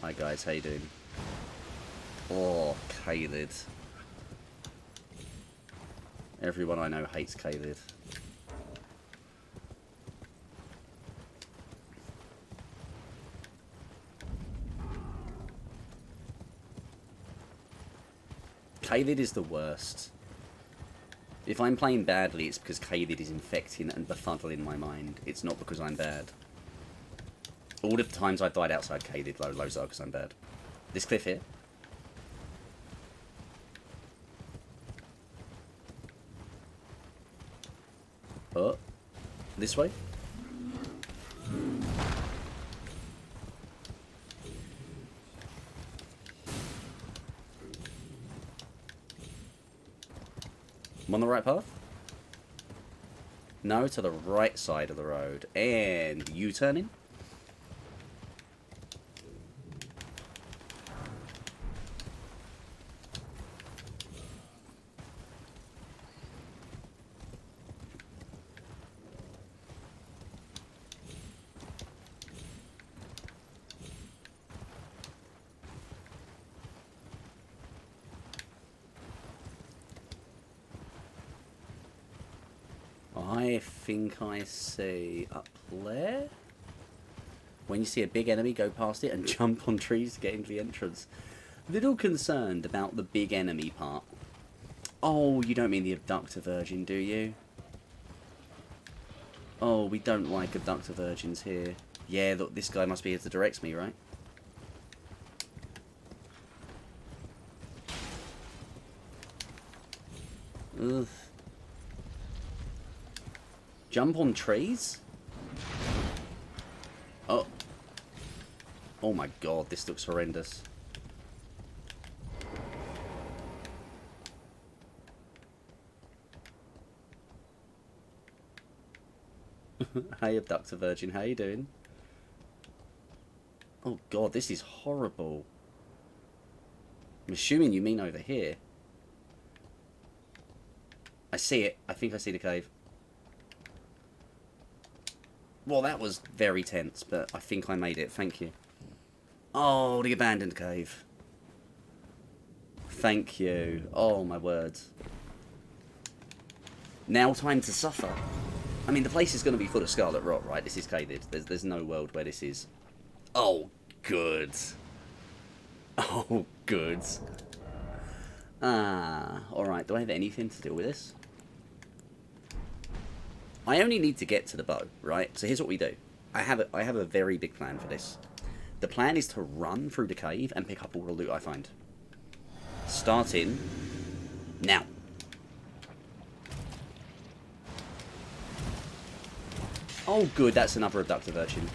S1: Hi guys, how you doing? Oh, Caelid. Everyone I know hates Caelid. Caelid is the worst. If I'm playing badly, it's because Caelid is infecting and befuddling my mind. It's not because I'm bad. All of the times I've died outside Caelid, loads are because I'm bad. This cliff here. Oh. This way. I'm on the right path? No, to the right side of the road. And U-turning? I think I see up there. When you see a big enemy, go past it and jump on trees to get into the entrance. Little concerned about the big enemy part. Oh, you don't mean the abductor virgin, do you? Oh, we don't like abductor virgins here. Yeah, look, this guy must be here to direct me, right? Ugh. Jump on trees? Oh. Oh my god, this looks horrendous. Hey, abductor virgin, how you doing? Oh god, this is horrible. I'm assuming you mean over here. I see it. I think I see the cave. Well, that was very tense, but I think I made it. Thank you. Oh, the abandoned cave. Thank you. Oh, my words. Now time to suffer. I mean, the place is going to be full of scarlet rot, right? This is Caelid. There's no world where this is. Oh, good. Oh, good. Ah, alright. Do I have anything to do with this? I only need to get to the bow, right? So here's what we do. I have a very big plan for this. The plan is to run through the cave and pick up all the loot I find. Starting now. Oh, good. That's another abductor virgin.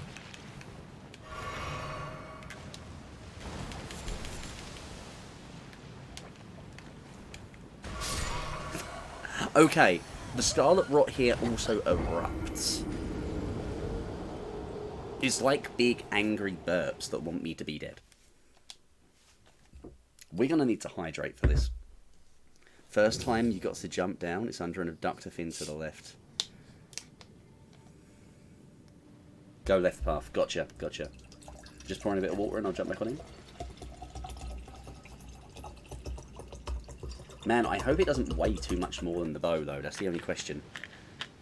S1: Okay. The scarlet rot here also erupts. It's like big angry burps that want me to be dead. We're going to need to hydrate for this. First time you got to jump down, it's under an abductor fin to the left. Go left path. Gotcha, gotcha. Just pouring a bit of water and I'll jump back on in. Man, I hope it doesn't weigh too much more than the bow, though. That's the only question.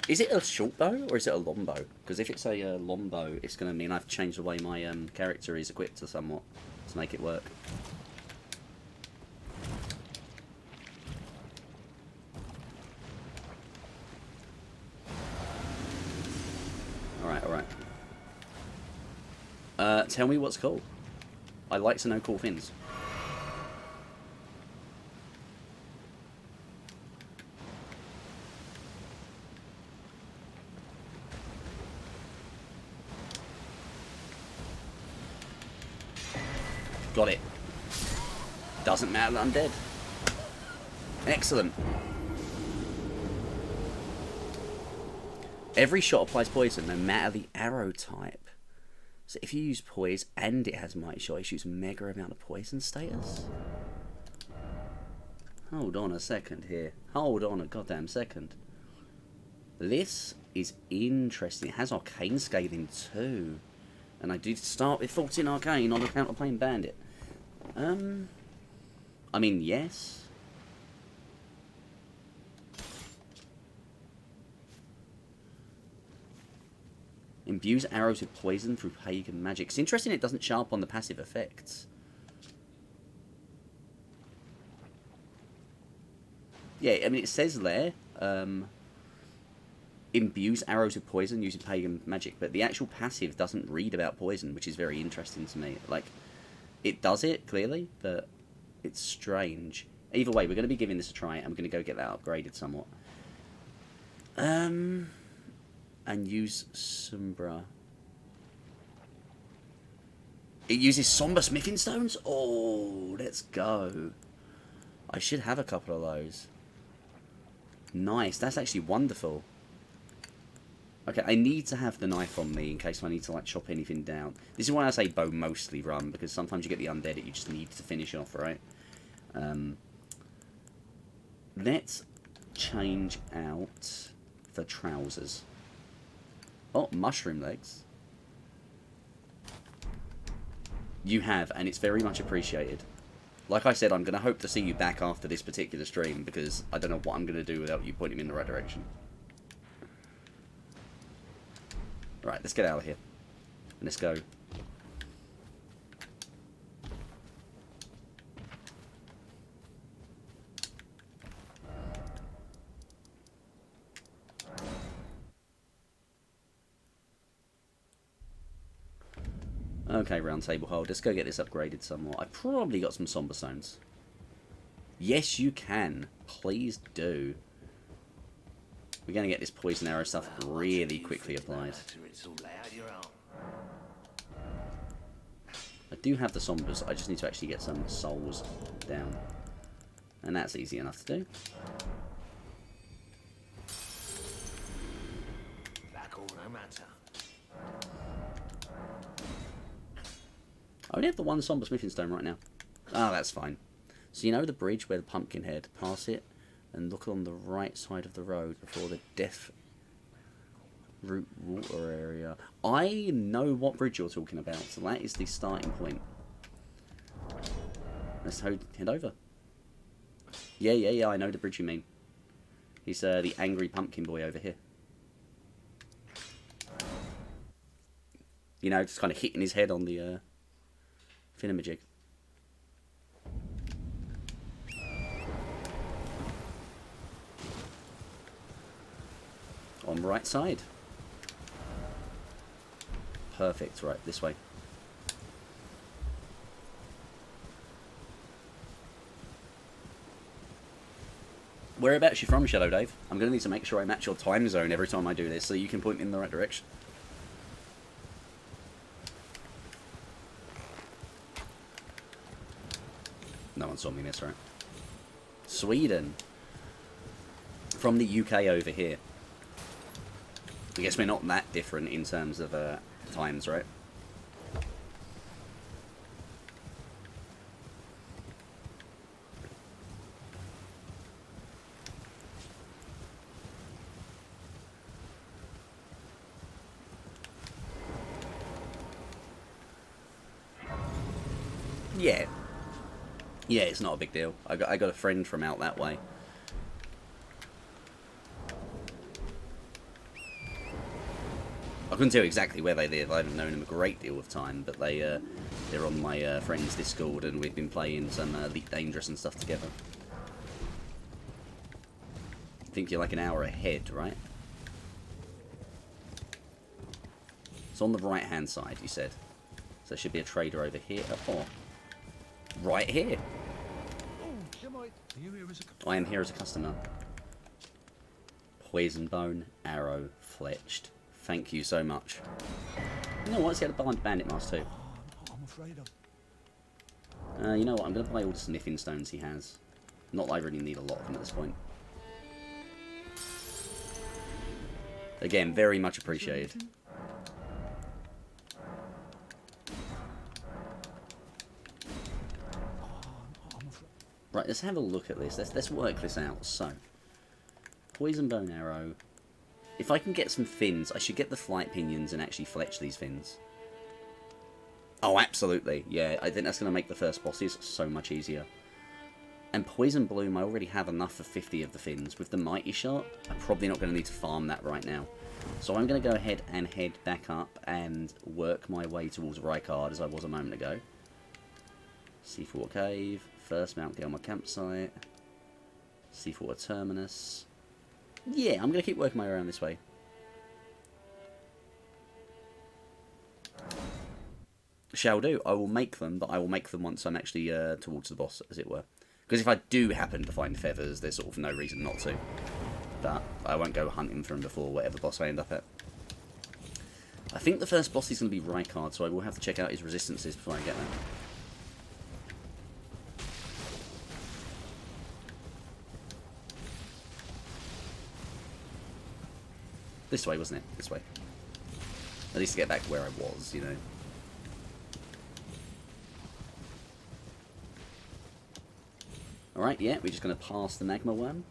S1: Is it a short bow or is it a long bow? Because if it's a long bow, it's going to mean I've changed the way my character is equipped to somewhat to make it work. Alright, alright. Tell me what's cool. I like to know cool things. Got it. Doesn't matter that I'm dead. Excellent. Every shot applies poison, no matter the arrow type. So if you use poise and it has mighty shot, it shoots a mega amount of poison status. Hold on a second here. Hold on a goddamn second. This is interesting. It has arcane scaling too. And I do start with 14 arcane on account of playing bandit. I mean, yes. Imbues arrows with poison through pagan magic. It's interesting it doesn't show up on the passive effects. Yeah, I mean, it says there, imbues arrows with poison using pagan magic, but the actual passive doesn't read about poison, which is very interesting to me. Like, it does it, clearly, but it's strange. Either way, we're going to be giving this a try. I'm going to go get that upgraded somewhat. And use Sombra. It uses Somber Smithing Stones? Oh, let's go. I should have a couple of those. Nice, that's actually wonderful. Okay, I need to have the knife on me in case I need to like chop anything down. This is why I say bow mostly run, because sometimes you get the undead that you just need to finish off, right? Let's change out the trousers. Oh, mushroom legs. You have, and it's very much appreciated. Like I said, I'm going to hope to see you back after this particular stream, because I don't know what I'm going to do without you pointing me in the right direction. Right, let's get out of here. Let's go. Okay, round table hold. Let's go get this upgraded somewhat. I've probably got some somber stones. Yes, you can. Please do. We're going to get this poison arrow stuff really quickly applied. I do have the sombers. I just need to actually get some souls down. And that's easy enough to do. I only have the one somber smithing stone right now. Ah, that's fine. So you know the bridge where the pumpkin head, pass it and look on the right side of the road before the Death Root water area. I know what bridge you're talking about, so that is the starting point. Let's head over. Yeah, I know the bridge you mean. He's the angry pumpkin boy over here. You know, just kind of hitting his head on the Finamajig. On the right side. Perfect, right, this way. Whereabouts you from, Shadow Dave? I'm going to need to make sure I match your time zone every time I do this so you can point me in the right direction. No one saw me miss, right? Sweden. From the UK over here. I guess we're not that different in terms of times, right? Yeah. Yeah, it's not a big deal. I got a friend from out that way. I couldn't tell you exactly where they live. I haven't known them a great deal of time, but they're on my friend's Discord, and we've been playing some Elite Dangerous and stuff together. I think you're like an hour ahead, right? It's on the right-hand side, you said. So there should be a trader over here. Oh, right here. I am here as a customer. Poison bone, arrow, fletched. Thank you so much. You know what? He had a bandit mask too.
S2: I'm afraid of.
S1: You know what? I'm going to buy all the smithing stones he has. Not that I really need a lot of them at this point. Again, very much appreciated. Right, let's have a look at this. Let's work this out. So, poison bone arrow. If I can get some fins, I should get the flight pinions and actually fletch these fins. Oh, absolutely. Yeah, I think that's going to make the first bosses so much easier. And poison bloom, I already have enough for 50 of the fins. With the mighty shot, I'm probably not going to need to farm that right now. So I'm going to go ahead and head back up and work my way towards Rykard as I was a moment ago. Seawater Cave. First Mount Gelma campsite. Seawater Terminus. Yeah, I'm going to keep working my way around this way. Shall do. I will make them, but I will make them once I'm actually towards the boss, as it were. Because if I do happen to find feathers, there's sort of no reason not to. But I won't go hunting for them before whatever boss I end up at. I think the first boss is going to be Rykard, so I will have to check out his resistances before I get there. This way, wasn't it? This way. At least to get back to where I was, you know. Alright, yeah, we're just going to pass the magma worm.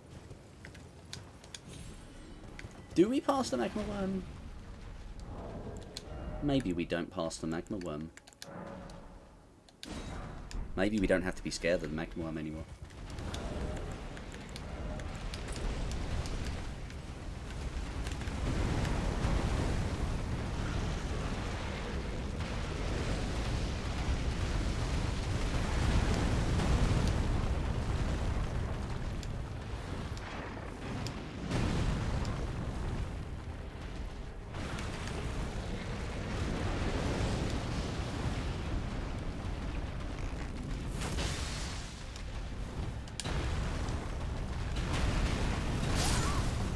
S1: Do we pass the magma worm? Maybe we don't pass the magma worm. Maybe we don't have to be scared of the magma worm anymore.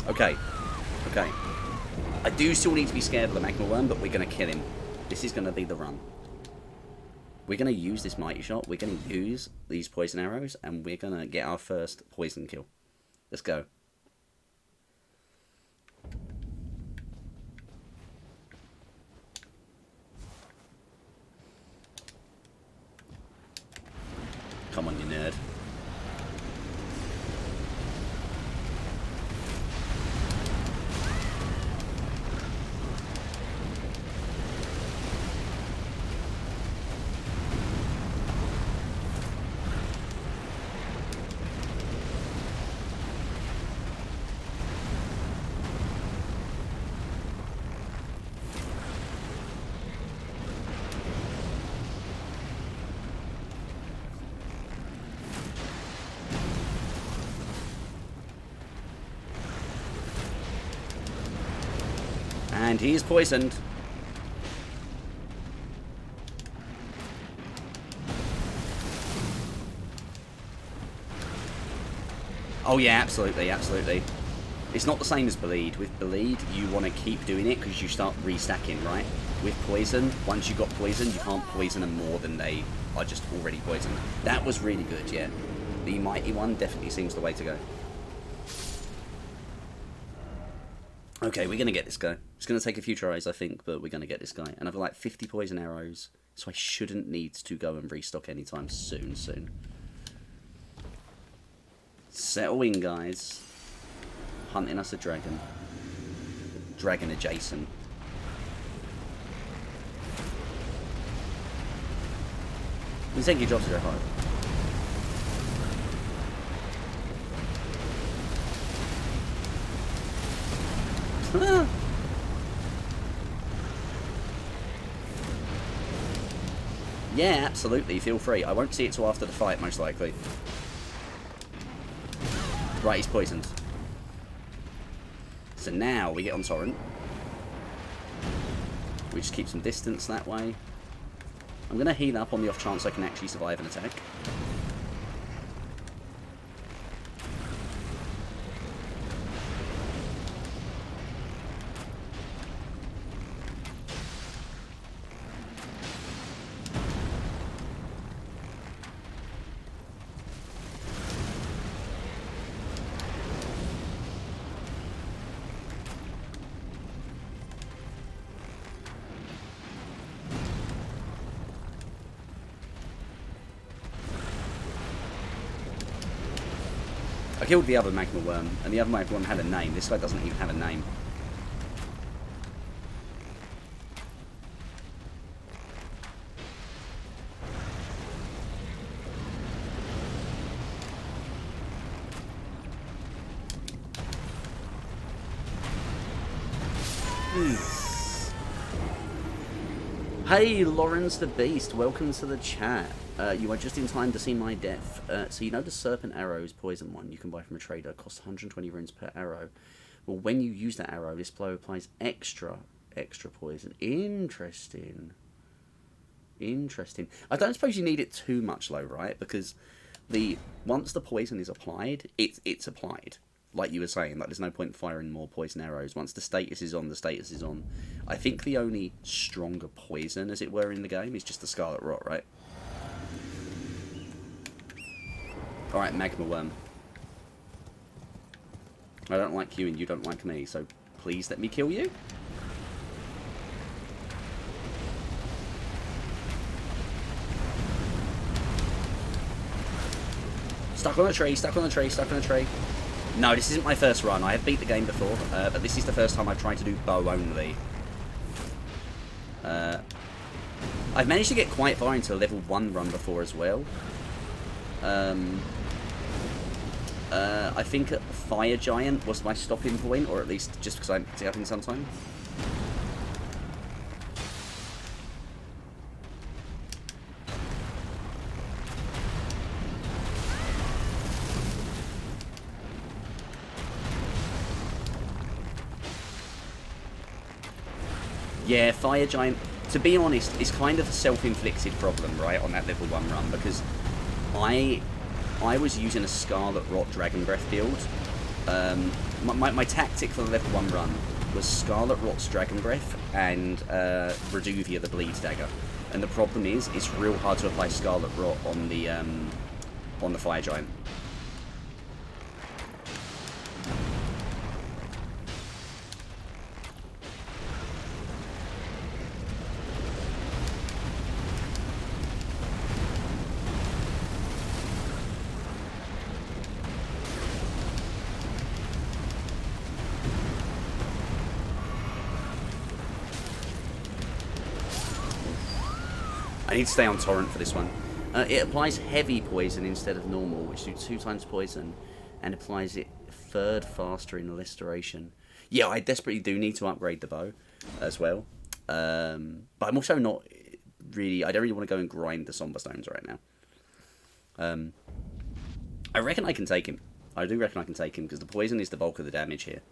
S1: Okay, okay. I do still need to be scared of the magma worm, but we're going to kill him. This is going to be the run. We're going to use this mighty shot, we're going to use these poison arrows, and we're going to get our first poison kill. Let's go. Come on, you nerd. And he is poisoned. Oh yeah, absolutely, absolutely. It's not the same as bleed. With bleed, you want to keep doing it because you start restacking, right? With poison, once you got poison, you can't poison them more than they are just already poisoned. That was really good, yeah. The mighty one definitely seems the way to go. Okay, we're going to get this guy. It's going to take a few tries, I think, but we're going to get this guy. And I've got like 50 poison arrows, so I shouldn't need to go and restock anytime soon. Settle in, guys. Hunting us a dragon. Dragon adjacent. Zenki drops to go hard. Yeah, absolutely, feel free. I won't see it till after the fight, most likely. Right, he's poisoned. So now we get on Torrent. We just keep some distance that way. I'm going to heal up on the off chance I can actually survive an attack. I killed the other magma worm, and the other magma worm had a name. This guy doesn't even have a name. Hey, Lawrence the Beast, welcome to the chat. You are just in time to see my death. So you know the serpent arrows, poison one, you can buy from a trader. It costs 120 runes per arrow. Well, when you use that arrow, this blow applies extra poison. Interesting. I don't suppose you need it too much though, right? Because once the poison is applied, it's applied. Like you were saying, like there's no point firing more poison arrows. Once the status is on, the status is on. I think the only stronger poison, as it were, in the game is just the Scarlet Rot, right? Alright, Magma Worm. I don't like you and you don't like me, so please let me kill you. Stuck on a tree, stuck on a tree, stuck on a tree. No, this isn't my first run. I have beat the game before, but this is the first time I've tried to do bow only. I've managed to get quite far into a level 1 run before as well. I think Fire Giant was my stopping point, or at least just because I'm having sometimes. Yeah, Fire Giant, to be honest, is kind of a self-inflicted problem, right, on that level 1 run, because I was using a Scarlet Rot Dragon Breath build. My tactic for the level 1 run was Scarlet Rot's Dragon Breath and Reduvia the Bleed Dagger. And the problem is, it's real hard to apply Scarlet Rot on the Fire Giant. I need to stay on Torrent for this one. It applies heavy poison instead of normal, which do 2 times poison, and applies it 3rd faster in less duration. Yeah, I desperately do need to upgrade the bow as well. But I'm also not really... I don't really want to go and grind the Somber Stones right now. I reckon I can take him. I do reckon I can take him, because the poison is the bulk of the damage here.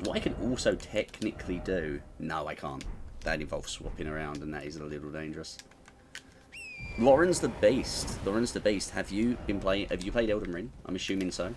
S1: What I can also technically do... No, I can't. That involves swapping around, and that is a little dangerous. Lawrence the Beast. Lawrence the Beast, have you played Elden Ring? I'm assuming so.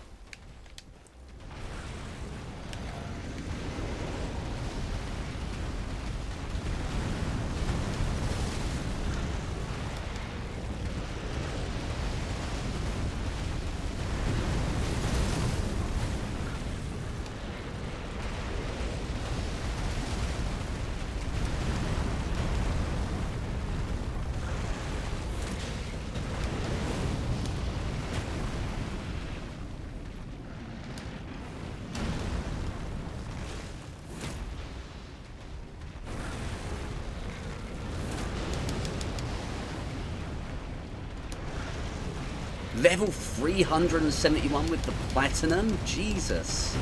S1: Level 371 with the platinum? Jesus.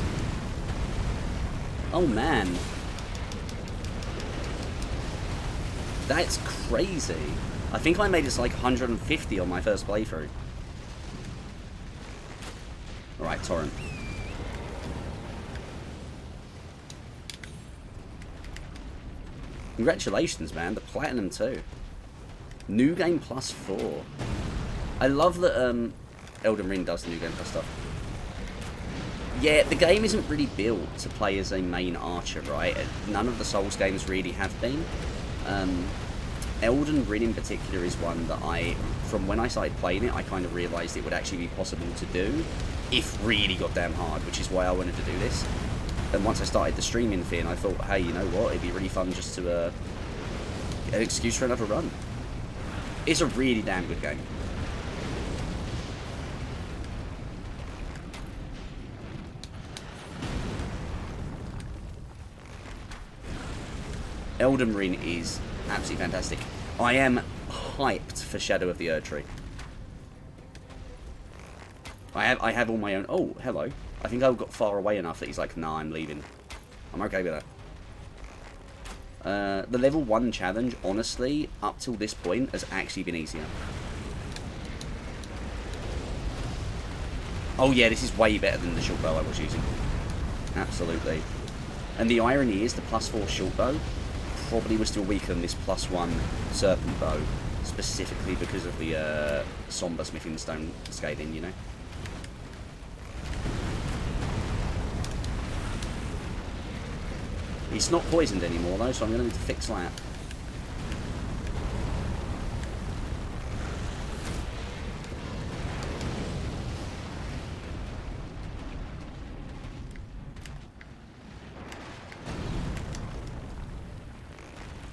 S1: Oh man. That's crazy. I think I made it like 150 on my first playthrough. Alright, Torrent. Congratulations, man. The platinum too. New game plus 4. I love that Elden Ring does the New Game Plus stuff. Yeah, the game isn't really built to play as a main archer, right? None of the Souls games really have been. Elden Ring in particular is one that from when I started playing it, I kind of realised it would actually be possible to do if really goddamn hard, which is why I wanted to do this. And once I started the streaming thing, I thought, hey, you know what? It'd be really fun just to get an excuse for another run. It's a really damn good game. Elden Ring is absolutely fantastic. I am hyped for Shadow of the Erdtree. I have all my own... Oh, hello. I think I got far away enough that he's like, nah, I'm leaving. I'm okay with that. The level 1 challenge, honestly, up till this point, has actually been easier. Oh yeah, this is way better than the short bow I was using. Absolutely. And the irony is, the +4 short bow probably was still weaker than this +1 serpent bow, specifically because of the somber smithing stone scaling, you know? It's not poisoned anymore though, so I'm going to need to fix that.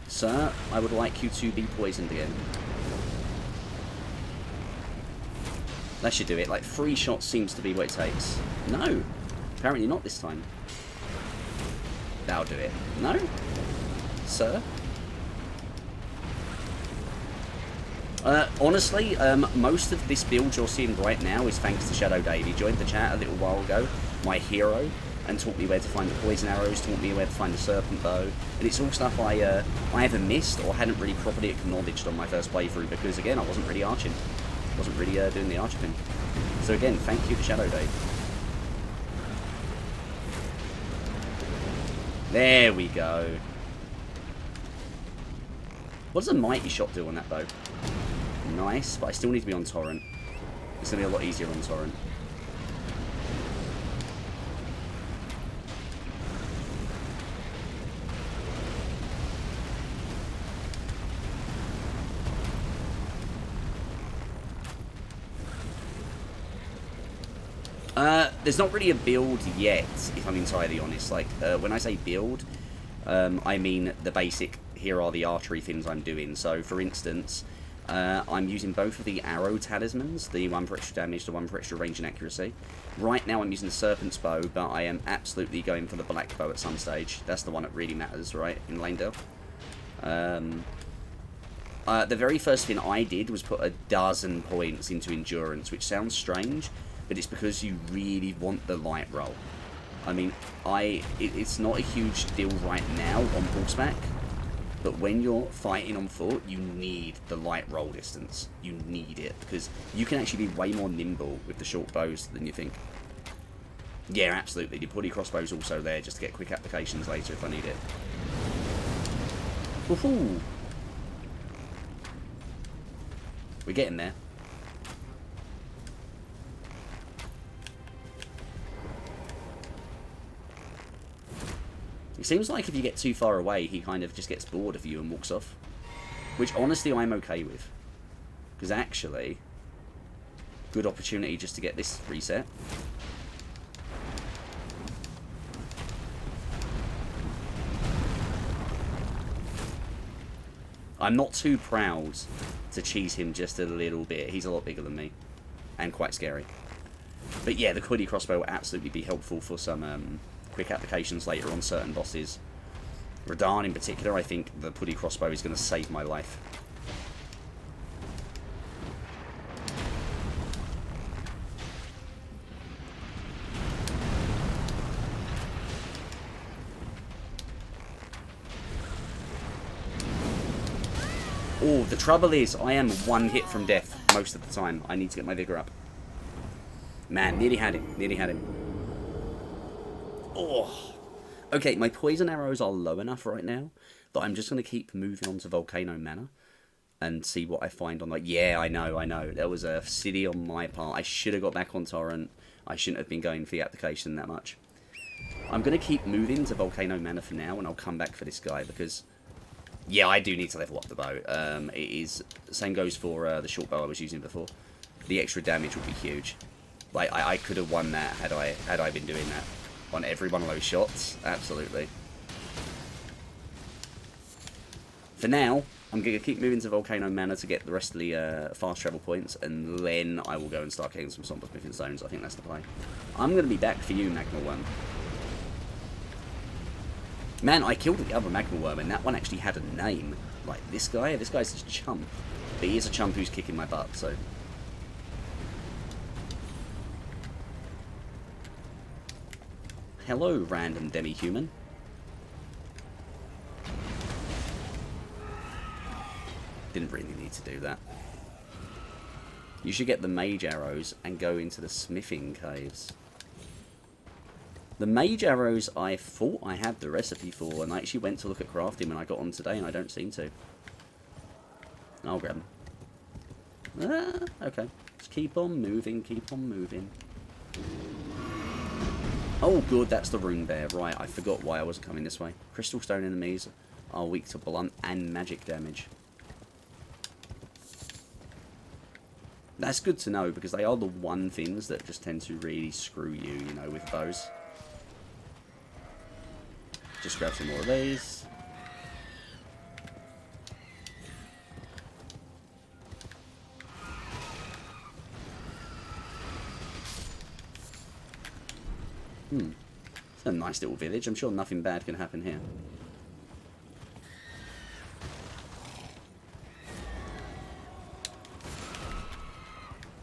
S1: Sir, I would like you to be poisoned again. That should do it. Like, 3 shots seems to be what it takes. No! Apparently not this time. That'll do it. No? Sir? Honestly, most of this build you're seeing right now is thanks to Shadow Dave. He joined the chat a little while ago, my hero, and taught me where to find the poison arrows, taught me where to find the serpent bow, and it's all stuff I either missed or hadn't really properly acknowledged on my first playthrough, because again, I wasn't really arching. Wasn't really doing the archer thing. So again, thank you to Shadow Dave. There we go. What does a mighty shot do on that bow? Nice, but I still need to be on torrent. It's going to be a lot easier on torrent. There's not really a build yet, if I'm entirely honest. Like, when I say build, I mean the basic, here are the archery things I'm doing. So, for instance, I'm using both of the arrow talismans, the one for extra damage, the one for extra range and accuracy. Right now I'm using the serpent's bow, but I am absolutely going for the black bow at some stage. That's the one that really matters, right, in Lanedale. The very first thing I did was put 12 points into endurance, which sounds strange, but it's because you really want the light roll. I mean, it's not a huge deal right now on horseback, but when you're fighting on foot, you need the light roll distance. You need it, because you can actually be way more nimble with the short bows than you think. Yeah, absolutely. The pulley crossbow's also there just to get quick applications later if I need it. Woohoo! We're getting there. It seems like if you get too far away, he kind of just gets bored of you and walks off. Which, honestly, I'm okay with. Because actually, good opportunity just to get this reset. I'm not too proud to cheese him just a little bit. He's a lot bigger than me. And quite scary. But yeah, the Quiddy crossbow will absolutely be helpful for some quick applications later on certain bosses. Radahn in particular, I think the Puddy crossbow is going to save my life. Oh, the trouble is, I am 1 hit from death most of the time. I need to get my vigor up. Man, nearly had him. Nearly had him. Oh. Okay, my poison arrows are low enough right now that I'm just going to keep moving on to Volcano Manor and see what I find on, like, yeah, I know. That was a silly on my part. I should have got back on Torrent. I shouldn't have been going for the application that much. I'm going to keep moving to Volcano Manor for now, and I'll come back for this guy because, yeah, I do need to level up the bow. It is, same goes for the short bow I was using before. The extra damage would be huge. Like, I could have won that had I been doing that on every one of those shots. Absolutely. For now, I'm going to keep moving to Volcano Manor to get the rest of the fast travel points, and then I will go and start getting some Somber Smithing Stones. I think that's the play. I'm going to be back for you, Magma 1. Man, I killed the other magma worm, and that one actually had a name. Like, this guy's a chump. But he is a chump who's kicking my butt, so... Hello, random demi-human. Didn't really need to do that. You should get the mage arrows and go into the smithing caves. The mage arrows I thought I had the recipe for, and I actually went to look at crafting when I got on today, and I don't seem to. I'll grab them. Ah, okay. Just keep on moving, keep on moving. Oh, good, that's the rune bear. Right, I forgot why I wasn't coming this way. Crystal stone enemies are weak to blunt and magic damage. That's good to know, because they are the one things that just tend to really screw you, you know, with bows. Just grab some more of these. It's a nice little village. I'm sure nothing bad can happen here.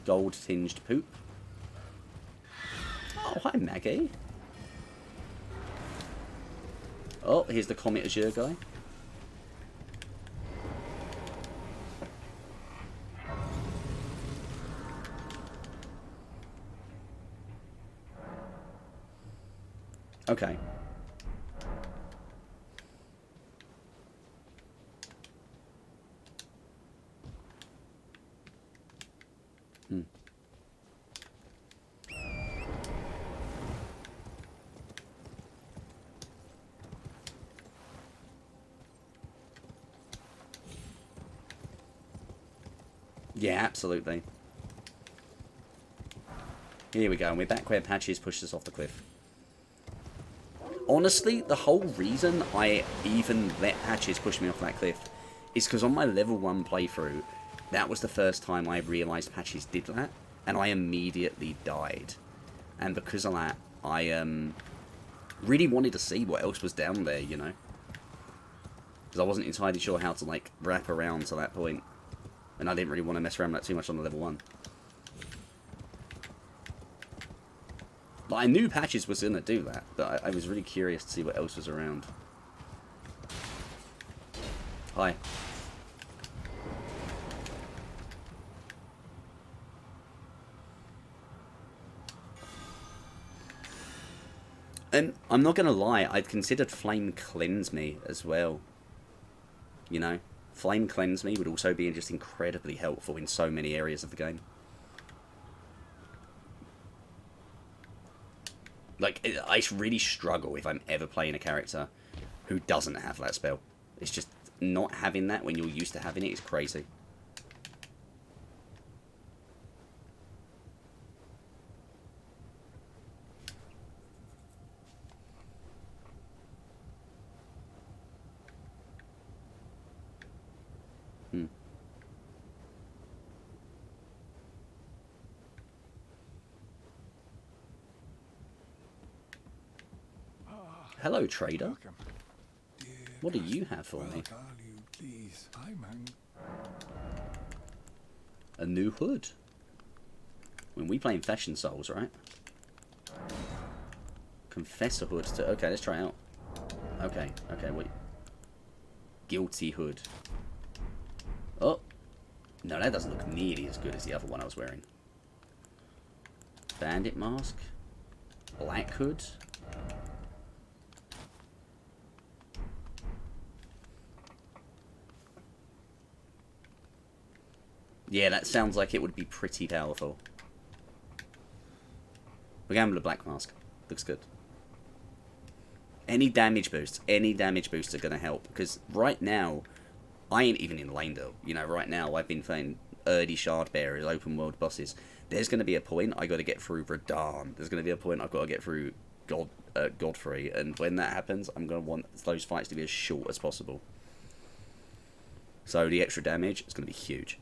S1: Gold-tinged poop. Oh, hi, Maggie. Oh, here's the Comet Azure guy. Okay. Yeah, absolutely. Here we go, and we're back where Patches pushed us off the cliff. Honestly, the whole reason I even let Patches push me off that cliff is because on my level 1 playthrough, that was the first time I realised Patches did that, and I immediately died. And because of that, I really wanted to see what else was down there, you know? Because I wasn't entirely sure how to, like, wrap around to that point. And I didn't really want to mess around with that too much on the level 1. Like, I knew Patches was going to do that, but I was really curious to see what else was around. Hi. And I'm not going to lie, I'd considered Flame Cleanse Me as well. You know? Flame Cleanse Me would also be just incredibly helpful in so many areas of the game. Like, I really struggle if I'm ever playing a character who doesn't have that spell. It's just, not having that when you're used to having it is crazy. Hello, trader. What do you have for me? A new hood. When we play in Fashion Souls, right? Confessor hood. Okay, let's try it out. Okay, wait. Guilty hood. Oh. No, that doesn't look nearly as good as the other one I was wearing. Bandit mask. Black hood. Yeah, that sounds like it would be pretty powerful. The Gambler Black Mask. Looks good. Any damage boosts are going to help. Because right now, I ain't even in Landale. You know, right now, I've been playing early Shard Bearers, open world bosses. There's going to be a point I got to get through Radahn. There's going to be a point I've got to get through Godfrey. And when that happens, I'm going to want those fights to be as short as possible. So the extra damage is going to be huge.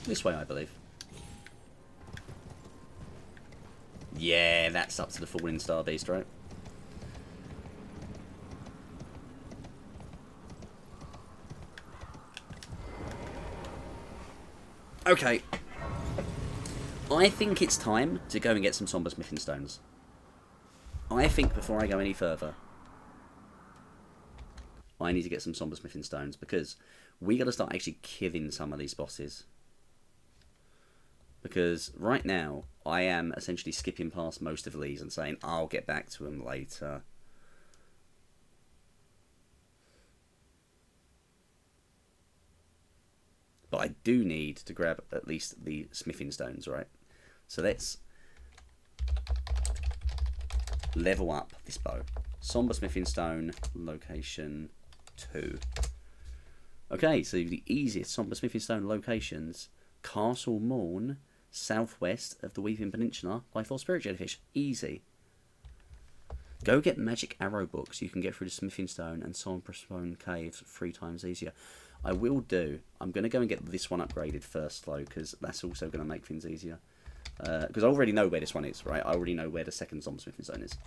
S1: This way, I believe. Yeah, that's up to the Falling Star Beast, right? Okay. I think it's time to go and get some Somber Smithing Stones. I think before I go any further, I need to get some Somber Smithing Stones because we got to start actually killing some of these bosses. Because right now, I am essentially skipping past most of these and saying, I'll get back to them later. But I do need to grab at least the smithing stones, right? So let's level up this bow. Somber Smithing Stone, location 2. Okay, so the easiest Somber Smithing Stone locations, Castle Morn, southwest of the Weaving Peninsula, Life or Spirit Jellyfish. Easy. Go get magic arrow books. You can get through the Smithing Stone and Somber Stone Caves 3 times easier. I will do. I'm going to go and get this one upgraded first, though, because that's also going to make things easier. Because I already know where this one is, right? I already know where the second Somber Smithing Stone is.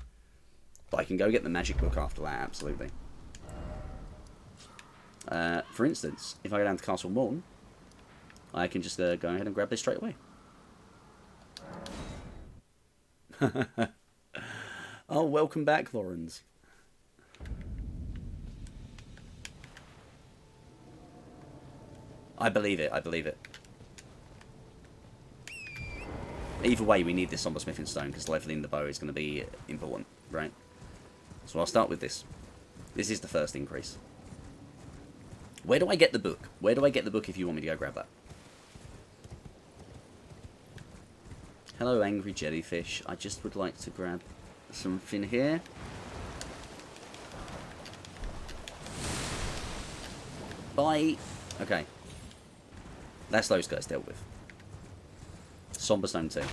S1: But I can go get the magic book after that, absolutely. For instance, if I go down to Castle Morn, I can just go ahead and grab this straight away. Oh, welcome back, Lawrence. I believe it, I believe it. Either way, we need this Somber Smithing Stone, because leveling the bow is going to be important, right? So I'll start with this. This is the first increase. Where do I get the book? Where do I get the book if you want me to go grab that? Hello, Angry Jellyfish. I just would like to grab something here. Bye. Okay. That's those guys dealt with. Somber Stone 2. I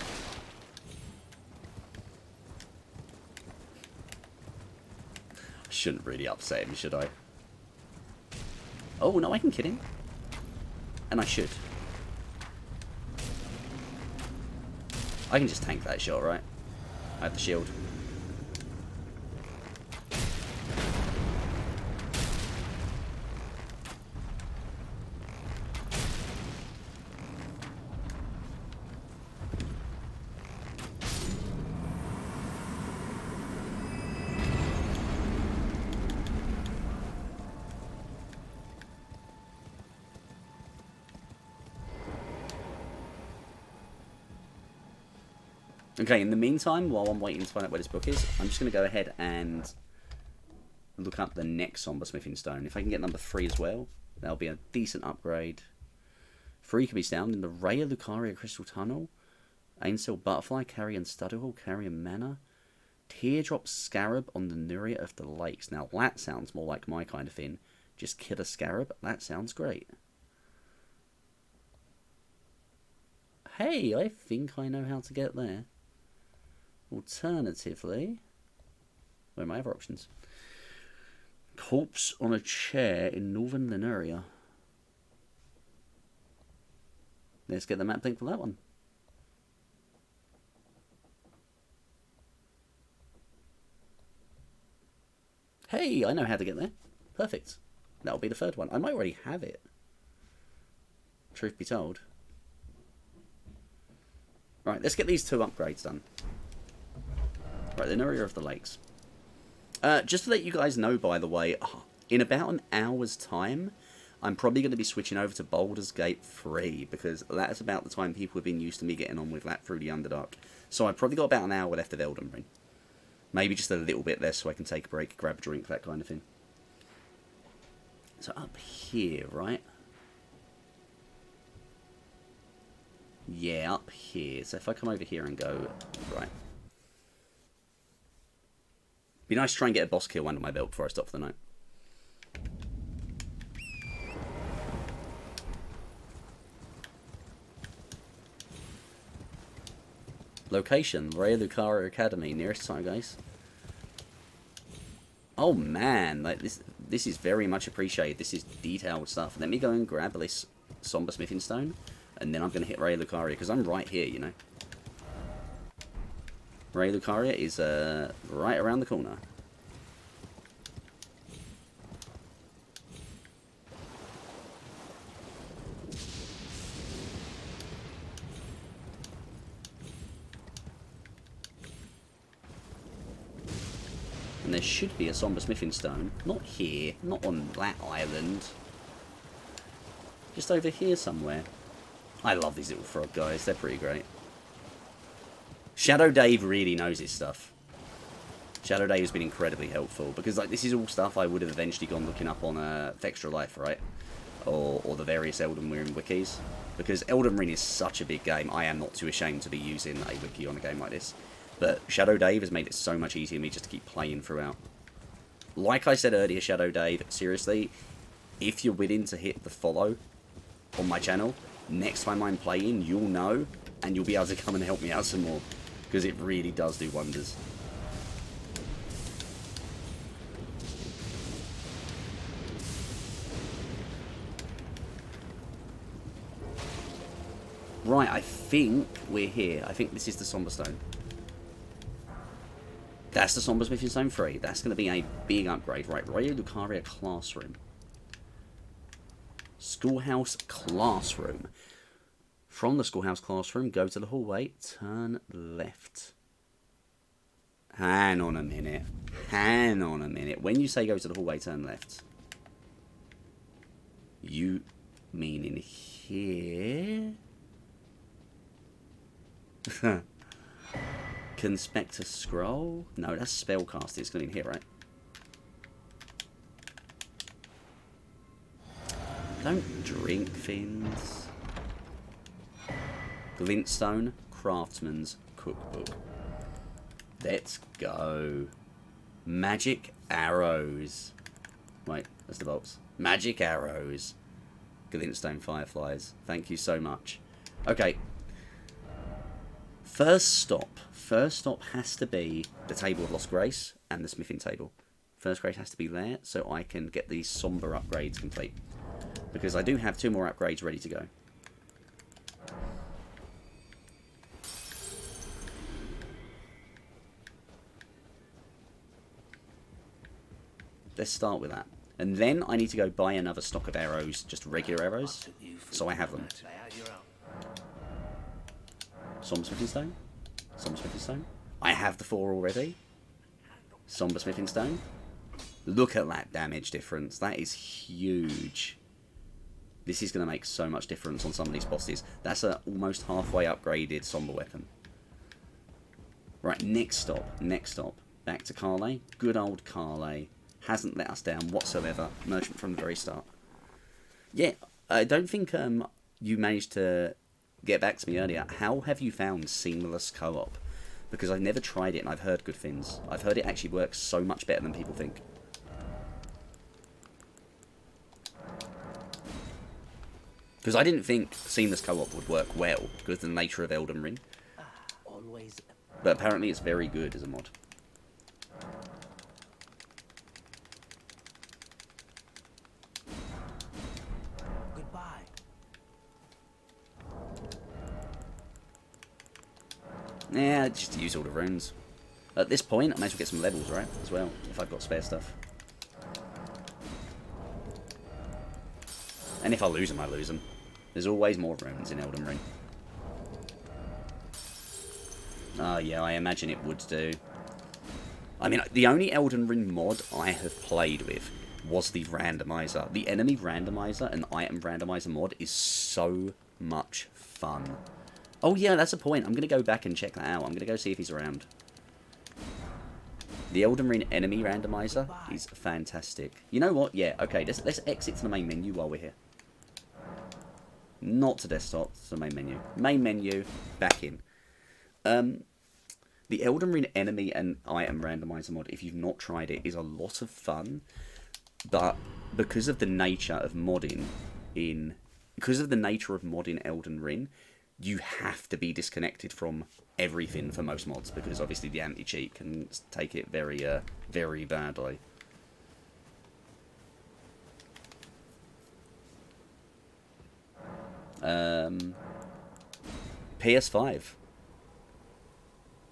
S1: shouldn't really upset him, should I? Oh, no, I can kill him. And I should. I can just tank that shot, right? I have the shield. Okay, in the meantime, while I'm waiting to find out where this book is, I'm just going to go ahead and look up the next Somber Smithing Stone. If I can get number 3 as well, that'll be a decent upgrade. 3 can be found in the Raya Lucaria Crystal Tunnel, Ainsel Butterfly, Carrion Studderhole, Carrion Manor, Teardrop Scarab on the Nuria of the Lakes. Now, that sounds more like my kind of thing. Just kill a scarab. That sounds great. Hey, I think I know how to get there. Alternatively, where are my other options? Corpse on a chair in northern Lemuria. Let's get the map link for that one. Hey, I know how to get there. Perfect. That'll be the third one. I might already have it. Truth be told. Right, let's get these 2 upgrades done. Right, the Nuria of the Lakes. Just to let you guys know, by the way, in about an hour's time, I'm probably going to be switching over to Baldur's Gate 3, because that's about the time people have been used to me getting on with that through the Underdark. So I've probably got about an hour left of Elden Ring. Maybe just a little bit less so I can take a break, grab a drink, that kind of thing. So up here, right? Yeah, up here. So if I come over here and go, right. Be nice to try and get a boss kill under my belt before I stop for the night. Location, Raya Lucaria Academy, nearest time, guys. Oh man, like this is very much appreciated. This is detailed stuff. Let me go and grab this Somber Smithing Stone. and then I'm going to hit Ray Lucaria, because I'm right here, you know. Ray Lucaria is right around the corner. And there should be a Somber Smithing Stone. Not here, not on that island. Just over here somewhere. I love these little frog guys, they're pretty great. Shadow Dave really knows his stuff. Shadow Dave has been incredibly helpful, because like this is all stuff I would have eventually gone looking up on Extra Life, right? Or the various Elden Ring wikis. Because Elden Ring is such a big game, I am not too ashamed to be using a wiki on a game like this. But Shadow Dave has made it so much easier for me just to keep playing throughout. Like I said earlier, Shadow Dave, seriously, if you're willing to hit the follow on my channel, next time I'm playing, you'll know, and you'll be able to come and help me out some more. Because it really does do wonders. Right, I think we're here. I think this is the Somber Stone. That's the Somber Smithing Stone 3. That's going to be a big upgrade. Right, Ray Lucaria Classroom. Schoolhouse Classroom. From the Schoolhouse Classroom, go to the hallway, turn left. Hang on a minute. Hang on a minute. When you say go to the hallway, turn left, you mean in here? Conspector Scroll? No, that's Spellcaster. It's going to be in here, right? Don't drink things. Glintstone Craftsman's Cookbook. Let's go. Magic Arrows. Wait, that's the box. Magic Arrows. Glintstone Fireflies. Thank you so much. Okay. First stop. First stop has to be the Table of Lost Grace and the Smithing Table. First Grace has to be there so I can get these somber upgrades complete. Because I do have 2 more upgrades ready to go. Let's start with that. And then I need to go buy another stock of arrows, just regular arrows, so I have them. Somber Smithing Stone? Somber Smithing Stone? I have the 4 already. Somber Smithing Stone. Look at that damage difference. That is huge. This is going to make so much difference on some of these bosses. That's a almost halfway upgraded Somber Weapon. Right, next stop. Next stop. Back to Carle. Good old Carle. Hasn't let us down whatsoever. Merchant from the very start. Yeah, I don't think you managed to get back to me earlier. How have you found seamless co-op? Because I've never tried it and I've heard good things. I've heard it actually works so much better than people think. Because I didn't think seamless co-op would work well because of the nature of Elden Ring. But apparently it's very good as a mod. Yeah, just use all the runes. At this point, I might as well get some levels, right? As well, if I've got spare stuff. And if I lose them, I lose them. There's always more runes in Elden Ring. Oh, yeah, I imagine it would do. I mean, the only Elden Ring mod I have played with was the randomizer. The enemy randomizer and item randomizer mod is so much fun. Oh yeah, that's a point. I'm going to go back and check that out. I'm going to go see if he's around. The Elden Ring enemy randomizer is fantastic. You know what? Yeah, okay. Let's exit to the main menu while we're here. Not to desktop, to the main menu. Main menu, back in. The Elden Ring enemy and item randomizer mod, if you've not tried it, is a lot of fun. But because of the nature of modding in... Because of the nature of modding Elden Ring, you have to be disconnected from everything for most mods, because obviously the anti-cheat can take it very, very badly. PS5.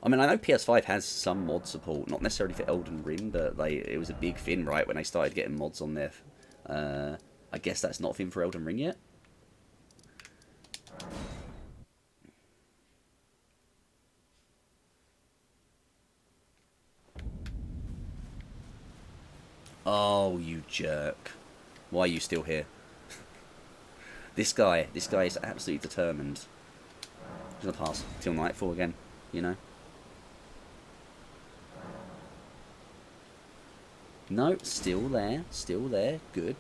S1: I mean, I know PS5 has some mod support, not necessarily for Elden Ring, but it was a big thing, right, when they started getting mods on there. I guess that's not a thing for Elden Ring yet. Oh, you jerk. Why are you still here? This guy is absolutely determined. He's gonna pass till nightfall again, you know? No, still there, good.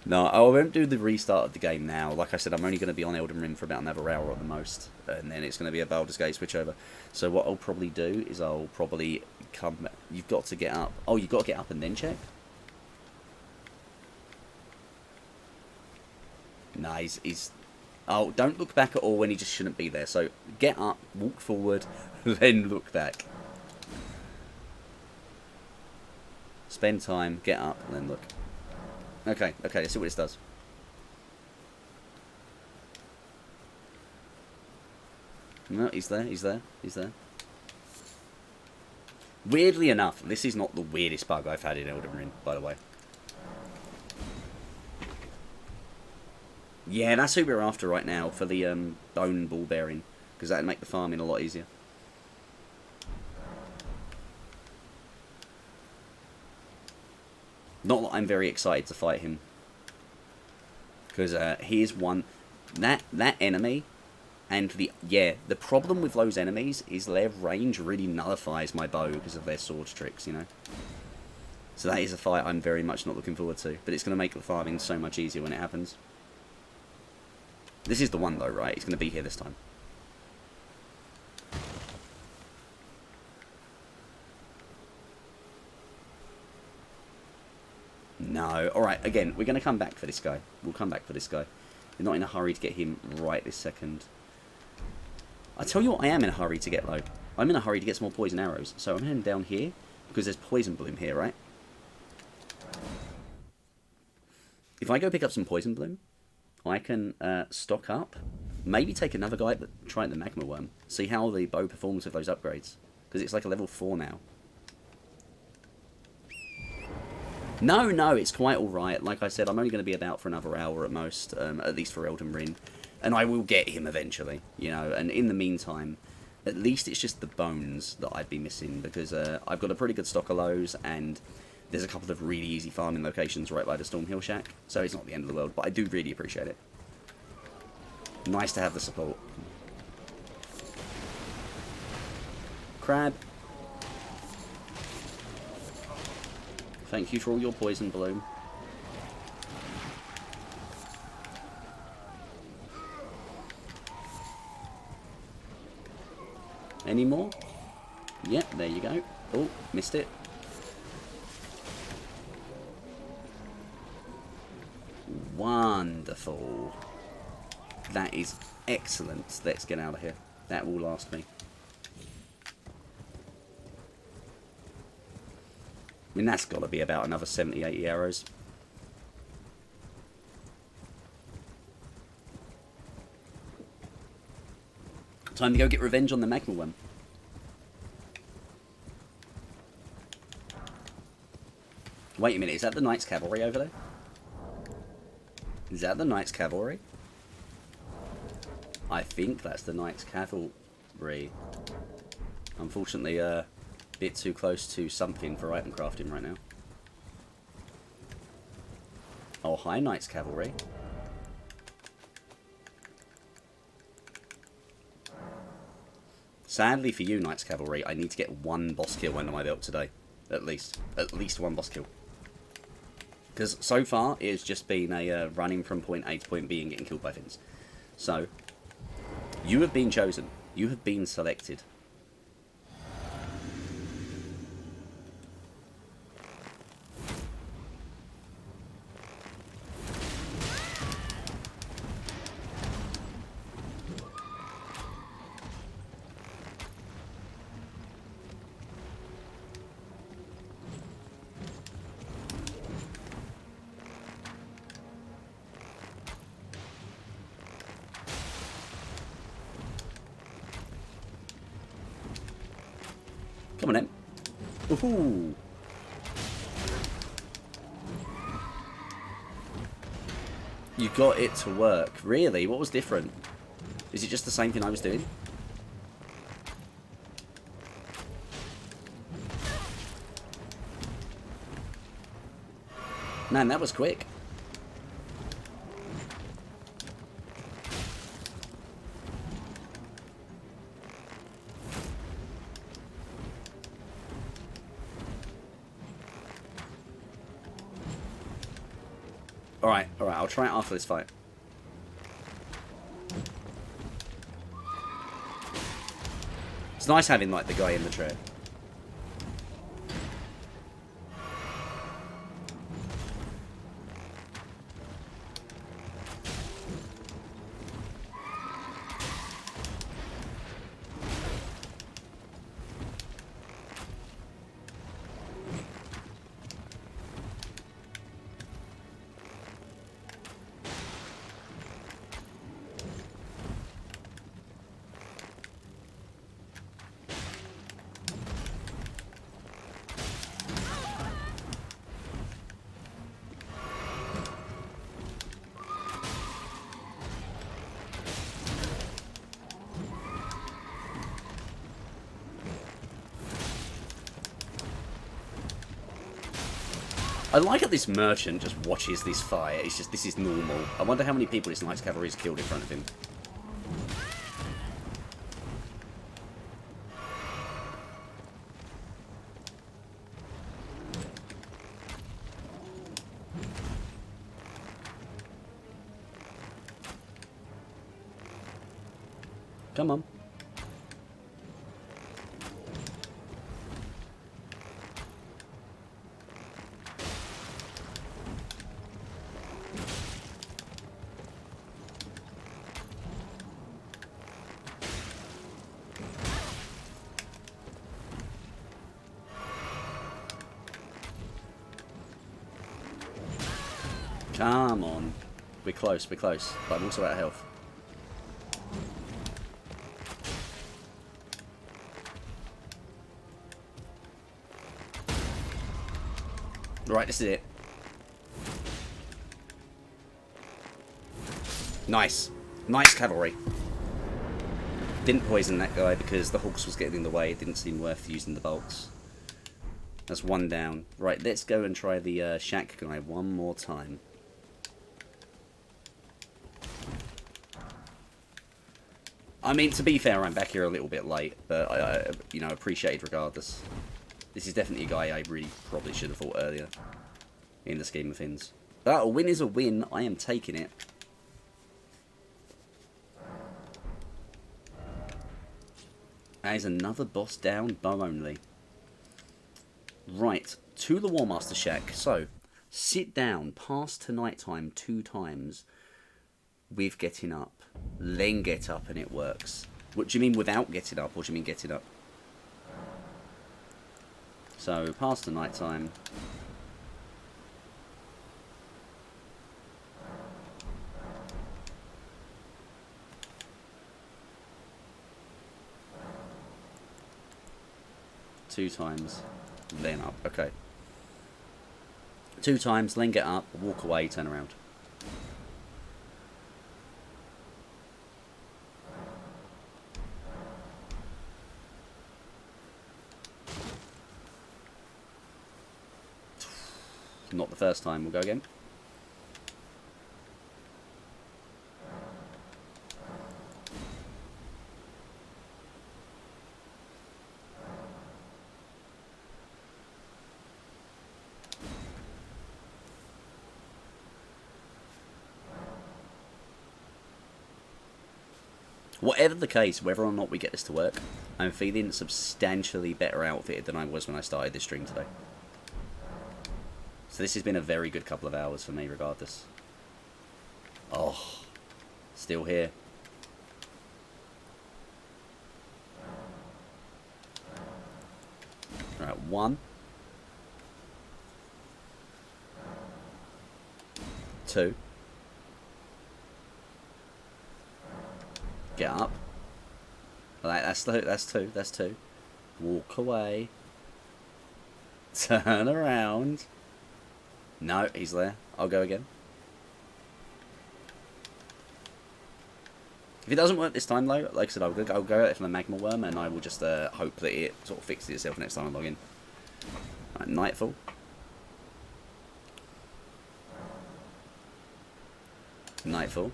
S1: No, I won't do the restart of the game now. Like I said, I'm only going to be on Elden Ring for about another hour at the most. And then it's going to be a Baldur's Gate switchover. So what I'll probably do is I'll probably come... You've got to get up. Oh, you've got to get up and then check? Nah, he's... Oh, don't look back at all when he just shouldn't be there. So get up, walk forward, then look back. Spend time, get up, and then look. Okay, let's see what this does. No, he's there. Weirdly enough, this is not the weirdest bug I've had in Elden Ring, by the way. Yeah, that's who we're after right now for the bone ball bearing, because that'd make the farming a lot easier. Not that I'm very excited to fight him, because he is one that enemy, and the problem with those enemies is their range really nullifies my bow because of their sword tricks, you know. So that is a fight I'm very much not looking forward to, but it's going to make the farming so much easier when it happens. This is the one though, right? He's going to be here this time. No. Alright, again, we're going to come back for this guy. We'll come back for this guy. We're not in a hurry to get him right this second. I tell you what I am in a hurry to get, though. I'm in a hurry to get some more poison arrows. So I'm heading down here, because there's poison bloom here, right? If I go pick up some poison bloom, I can stock up. Maybe take another guy, but try the magma worm. See how the bow performs with those upgrades. Because it's like a level 4 now. No, it's quite alright. Like I said, I'm only going to be about for another hour at most, at least for Elden Ring. And I will get him eventually, you know. And in the meantime, at least it's just the bones that I'd be missing, because I've got a pretty good stock of those, and there's a couple of really easy farming locations right by the Stormhill Shack. So it's not the end of the world, but I do really appreciate it. Nice to have the support. Crab. Thank you for all your poison bloom. Any more? Yep, there you go. Oh, missed it. Wonderful. That is excellent. Let's get out of here. That will last me. I mean, that's got to be about another 70, 80 arrows. Time to go get revenge on the magma one. Wait a minute, is that the Knights Cavalry over there? Is that the Knights Cavalry? I think that's the Knights Cavalry. Unfortunately, bit too close to something for item crafting right now. Oh, hi, Knights Cavalry. Sadly for you, Knights Cavalry, I need to get one boss kill under my belt today. At least. At least one boss kill. Because so far, it has just been a running from point A to point B and getting killed by things. So, you have been chosen. You have been selected. Come on then. Woohoo! You got it to work. Really? What was different? Is it just the same thing I was doing? Man, that was quick. Alright, I'll try it after this fight. It's nice having, like, the guy in the chair. I like that this merchant just watches this fight. It's just, this is normal. I wonder how many people this Knights Cavalry has killed in front of him. Come on. Come on. We're close, but I'm also out of health. Right, this is it. Nice. Nice cavalry. Didn't poison that guy because the horse was getting in the way. It didn't seem worth using the bolts. That's one down. Right, let's go and try the shack guy one more time. I mean, to be fair, I'm back here a little bit late, but I you know, appreciated regardless. This is definitely a guy I really probably should have fought earlier in the scheme of things. But a win is a win. I am taking it. That is another boss down, bow only. Right, to the War Master Shack. So, sit down, pass to nighttime 2 times with getting up. Then get up and it works. What do you mean without getting up, or do you mean getting up? So, pass to nighttime. Two times, then up. Okay. 2 times, then get up, walk away, turn around. Not the first time, we'll go again. Whatever the case, whether or not we get this to work, I'm feeling substantially better outfitted than I was when I started this stream today. So this has been a very good couple of hours for me regardless. Oh, still here. Right, 1. 2. Get up. Alright, that's 2. Walk away. Turn around. No, he's there. I'll go again. If it doesn't work this time, though, like I said, I'll go out for the magma worm, and I will just hope that it sort of fixes itself next time I log in. Right, nightfall. Nightfall.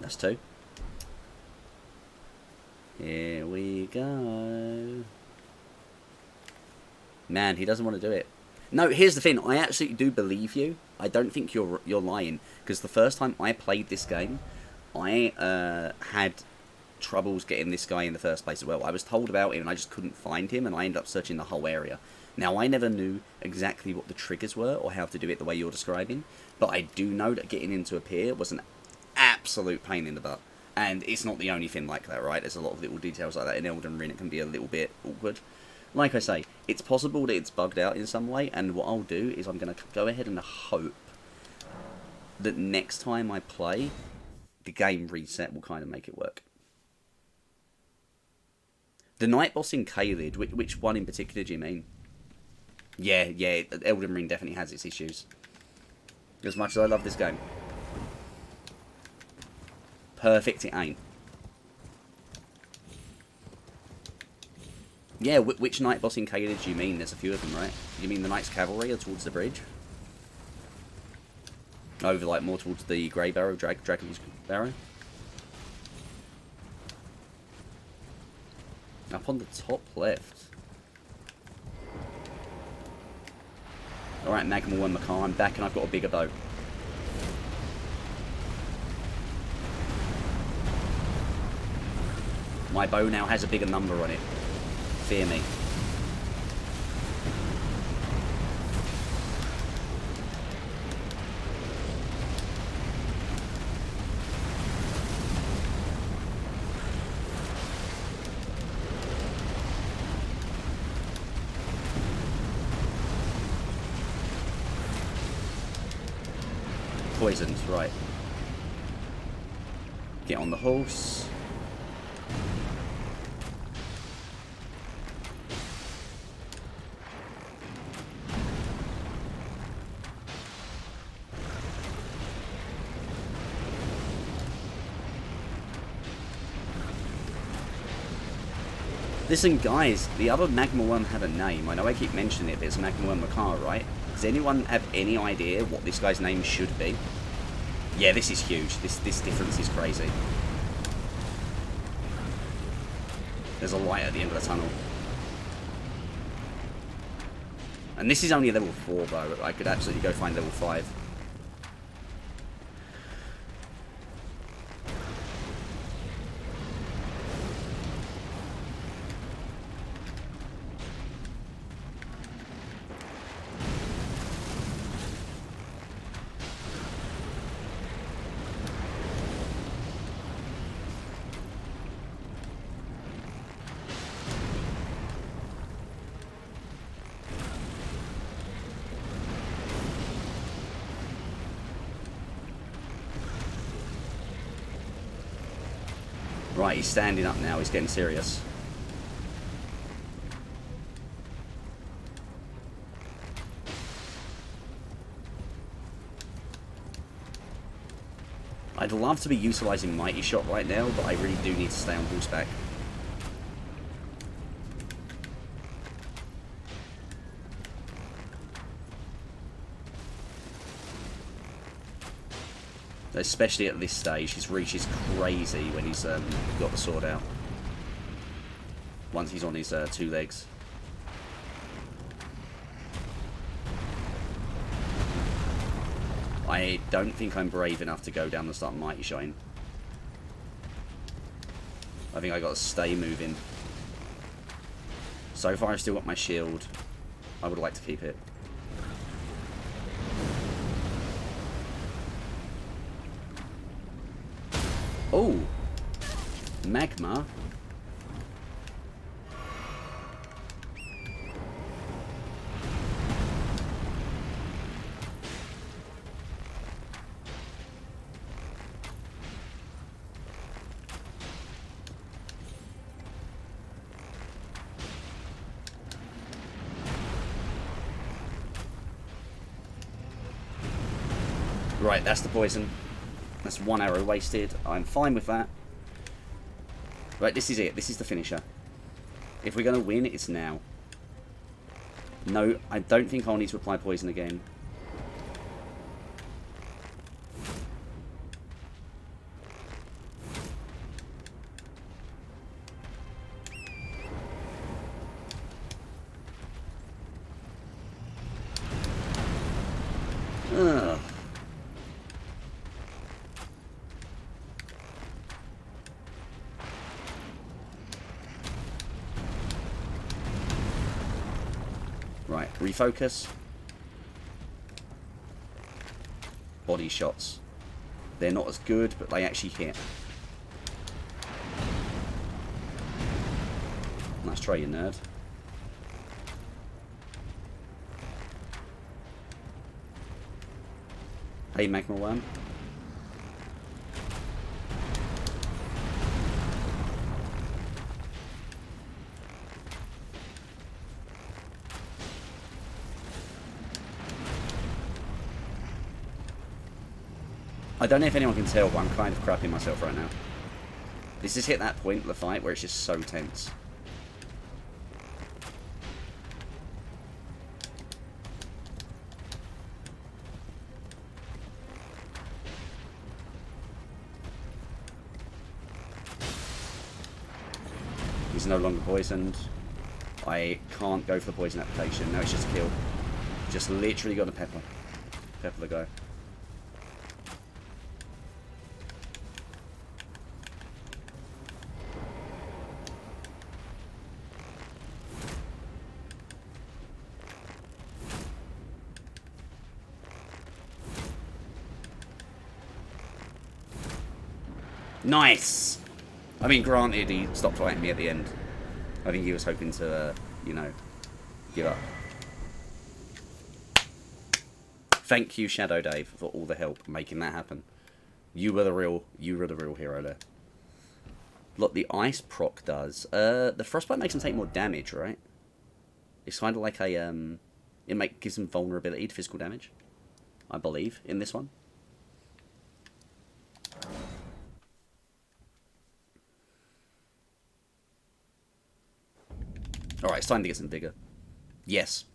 S1: That's 2. Here we go. Man, he doesn't want to do it. No, here's the thing. I absolutely do believe you. I don't think you're lying. Because the first time I played this game, I had troubles getting this guy in the first place as well. I was told about him and I just couldn't find him, and I ended up searching the whole area. Now, I never knew exactly what the triggers were or how to do it the way you're describing, but I do know that getting into a pier was an absolute pain in the butt. And it's not the only thing like that, right? There's a lot of little details like that in Elden Ring. It can be a little bit awkward. Like I say, it's possible that it's bugged out in some way, and what I'll do is I'm going to go ahead and hope that next time I play, the game reset will kind of make it work. The night boss in Caelid, which one in particular do you mean? Yeah, Elden Ring definitely has its issues. As much as I love this game. Perfect it ain't. Yeah, which night boss in Caelid do you mean? There's a few of them, right? You mean the Knights Cavalry or towards the bridge? Over, like, more towards the Grey Barrow, Dragon's Barrow? Up on the top left. Alright, Magma and Makar, I'm back and I've got a bigger bow. My bow now has a bigger number on it. Fear me. Poisoned, right. Get on the horse. Listen, guys, the other Magma Worm had a name. I know I keep mentioning it, but it's Magma Worm Makar, right? Does anyone have any idea what this guy's name should be? Yeah, this is huge. This difference is crazy. There's a light at the end of the tunnel. And this is only level 4, though. I could absolutely go find level 5. Right, he's standing up now. He's getting serious. I'd love to be utilising Mighty Shot right now, but I really do need to stay on horseback. Especially at this stage, his reach is crazy when he's got the sword out. Once he's on his 2 legs. I don't think I'm brave enough to go down and start Mighty Shine. I think I got to stay moving. So far I've still got my shield. I would like to keep it. Oh! Magma. Alright, that's the poison. That's 1 arrow wasted. I'm fine with that. Right, this is it. This is the finisher. If we're going to win, it's now. No, I don't think I'll need to apply poison again. Ugh. Right, refocus. Body shots. They're not as good, but they actually hit. Nice try, you nerd. Hey, Magma Worm. I don't know if anyone can tell, but I'm kind of crapping myself right now. This has hit that point of the fight where it's just so tense. He's no longer poisoned. I can't go for the poison application. Now it's just a kill. Just literally got to pepper. Pepper the guy. Nice! I mean, granted, he stopped fighting me at the end. I think he was hoping to, you know, give up. Thank you, Shadow Dave, for all the help making that happen. You were the real hero there. What the ice proc does, the frostbite makes him take more damage, right? It's kind of like a, gives him vulnerability to physical damage, I believe, in this one. Alright, it's time to get some Vigor. Yes.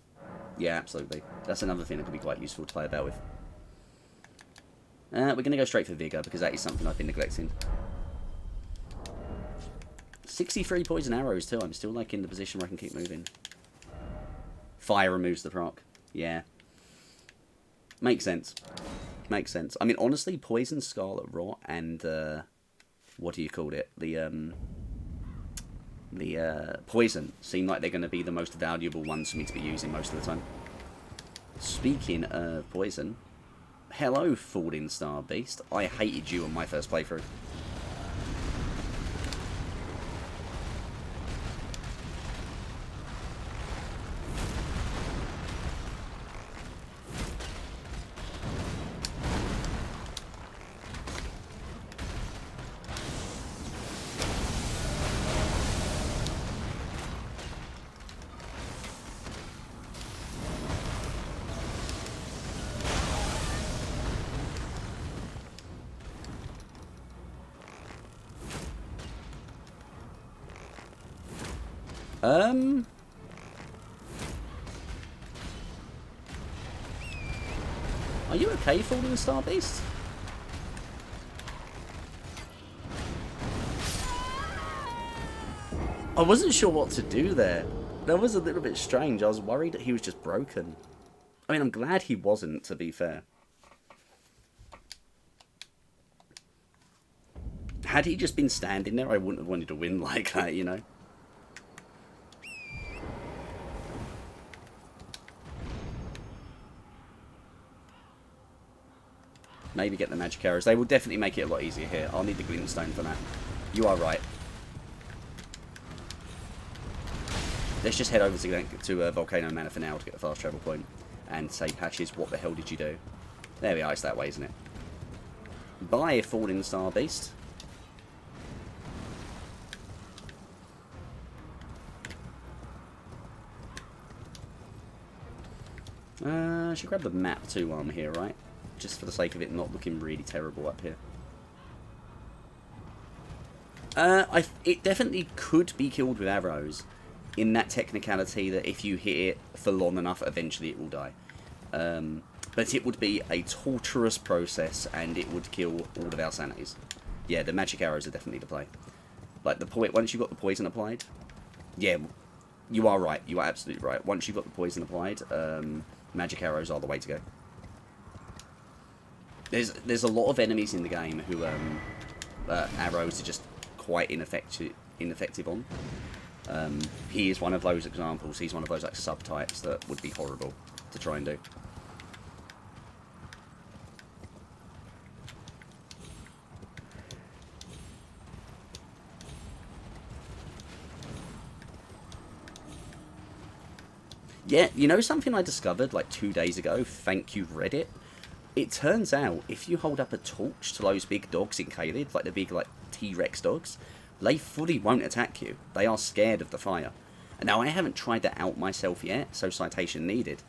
S1: Yeah, absolutely. That's another thing that could be quite useful to play about with. We're going to go straight for Vigor, because that is something I've been neglecting. 63 poison arrows, too. I'm still, like, in the position where I can keep moving. Fire removes the proc. Yeah. Makes sense. Makes sense. I mean, honestly, Poison, Scarlet Rot, and, what do you call it? The Poison seem like they're going to be the most valuable ones for me to be using most of the time. Speaking of Poison, hello, Falling Star Beast. I hated you on my first playthrough. Are you okay, Falling Star Beast? I wasn't sure what to do there. That was a little bit strange. I was worried that he was just broken. I mean, I'm glad he wasn't, to be fair. Had he just been standing there, I wouldn't have wanted to win like that, you know? Maybe get the magic arrows. They will definitely make it a lot easier here. I'll need the glintstone for that. You are right. Let's just head over to Volcano Manor for now to get the fast travel point. And say, Patches, what the hell did you do? There we are. It's that way, isn't it? Bye, Falling Star Beast. I should grab the map too while I'm here, right? just for the sake of it not looking really terrible up here. It definitely could be killed with arrows, in that technicality that if you hit it for long enough, eventually it will die. But it would be a torturous process, and it would kill all of our sanities. Yeah, the magic arrows are definitely the play. Like, once you've got the poison applied, yeah, you are right. You are absolutely right. Once you've got the poison applied, magic arrows are the way to go. There's a lot of enemies in the game who arrows are just quite ineffective on. He is one of those examples. He's one of those like subtypes that would be horrible to try and do. Yeah, you know something I discovered like 2 days ago? Thank you, Reddit. It turns out if you hold up a torch to those big dogs in Caelid, like the big like T-Rex dogs, they fully won't attack you. They are scared of the fire. And now I haven't tried that out myself yet, so citation needed.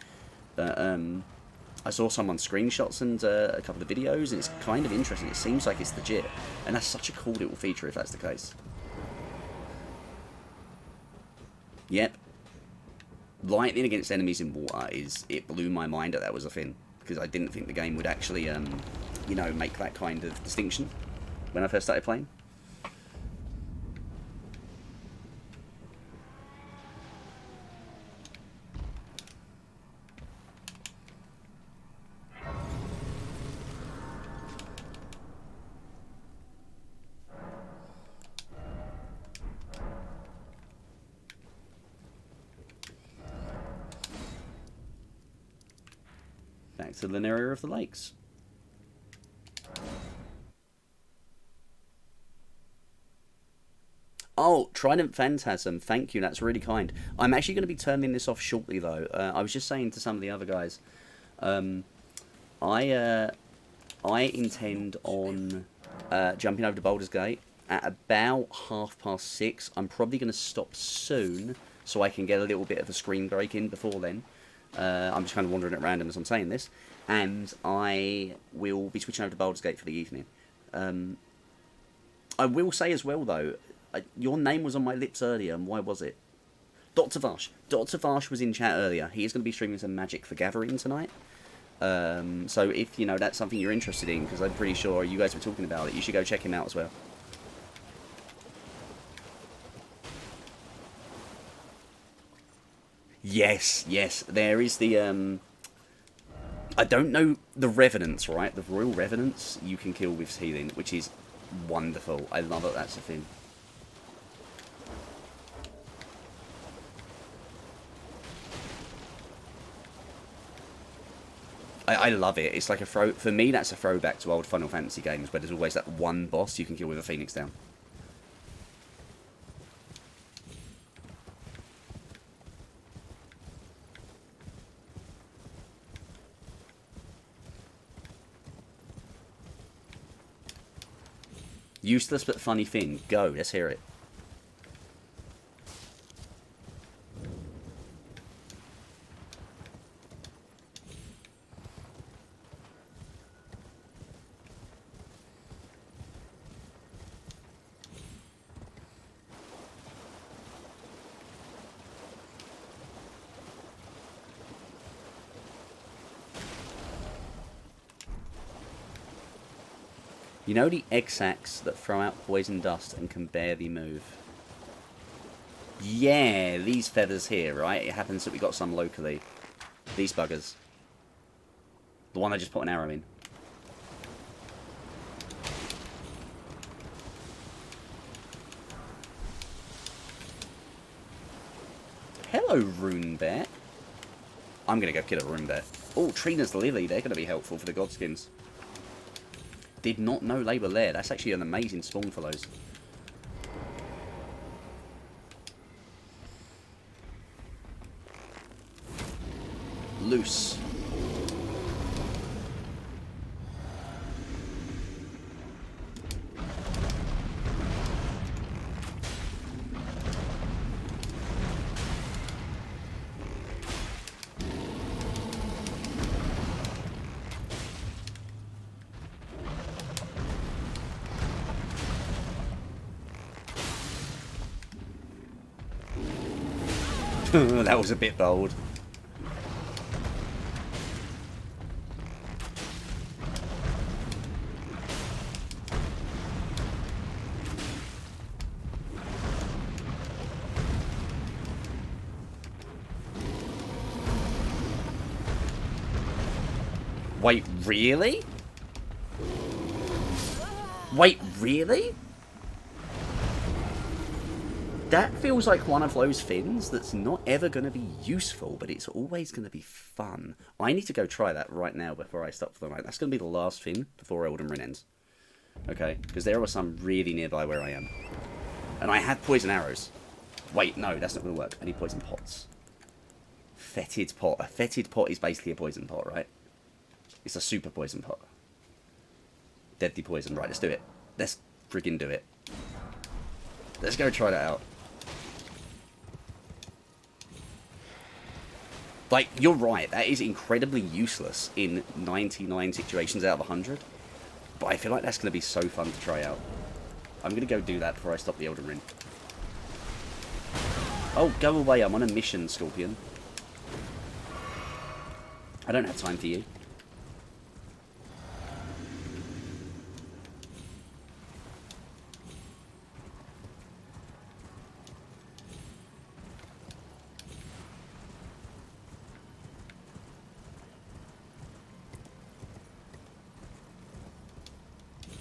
S1: But I saw someone screenshots and a couple of videos, and it's kind of interesting. It seems like it's legit, and that's such a cool little feature if that's the case. Yep. Lightning against enemies in water it blew my mind that was a thing, because I didn't think the game would actually, you know, make that kind of distinction when I first started playing. Back to the area of the lakes. Oh, Trident Phantasm, thank you, that's really kind. I'm actually going to be turning this off shortly, though. I was just saying to some of the other guys, I intend on jumping over to Baldur's Gate at about 6:30. I'm probably going to stop soon, so I can get a little bit of a screen break in before then. I'm just kind of wandering at random as I'm saying this, and I will be switching over to Baldur's Gate for the evening. I will say as well, though, your name was on my lips earlier, and why was it? Dr. Vash. Dr. Vash was in chat earlier. He is going to be streaming some Magic the Gathering tonight. So if, you know, that's something you're interested in, because I'm pretty sure you guys were talking about it, you should go check him out as well. Yes, yes, there is the, I don't know, the Revenants, right? The Royal Revenants you can kill with healing, which is wonderful. I love that that's a thing. I love it. It's like for me, that's a throwback to old Final Fantasy games, where there's always that one boss you can kill with a Phoenix down. Useless but funny thing. Go, let's hear it. You know the egg-sacks that throw out poison dust and can barely move? Yeah, these feathers here, right? It happens that we got some locally. These buggers. The one I just put an arrow in. Hello, Rune Bear. I'm going to go kill a Rune Bear. Oh, Trina's Lily. They're going to be helpful for the Godskins. Did not know they were there. That's actually an amazing spawn for those. Loose. That was a bit bold. Wait, really? Wait, really? That feels like one of those things that's not ever going to be useful, but it's always going to be fun. I need to go try that right now before I stop for the night. That's going to be the last thing before Elden Ring ends. Okay, because there are some really nearby where I am. And I have poison arrows. Wait, no, that's not going to work. I need poison pots. Fetid pot. A fetid pot is basically a poison pot, right? It's a super poison pot. Deadly poison. Right, let's do it. Let's friggin' do it. Let's go try that out. Like, you're right. That is incredibly useless in 99 situations out of 100. But I feel like that's going to be so fun to try out. I'm going to go do that before I stop the Elden Ring. Oh, go away. I'm on a mission, Scorpion. I don't have time for you.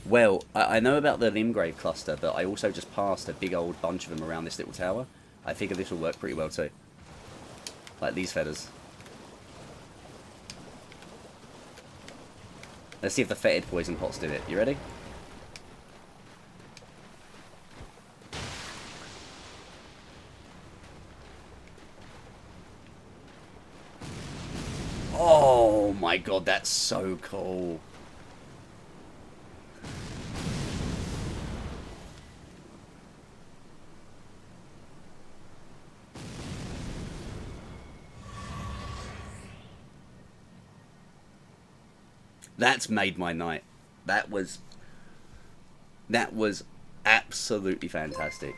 S1: Well, I know about the Limgrave cluster, but I also just passed a big old bunch of them around this little tower. I figure this will work pretty well too. Like these feathers. Let's see if the fetid poison pots do it. You ready? Oh my god, that's so cool. That's made my night. That was absolutely fantastic.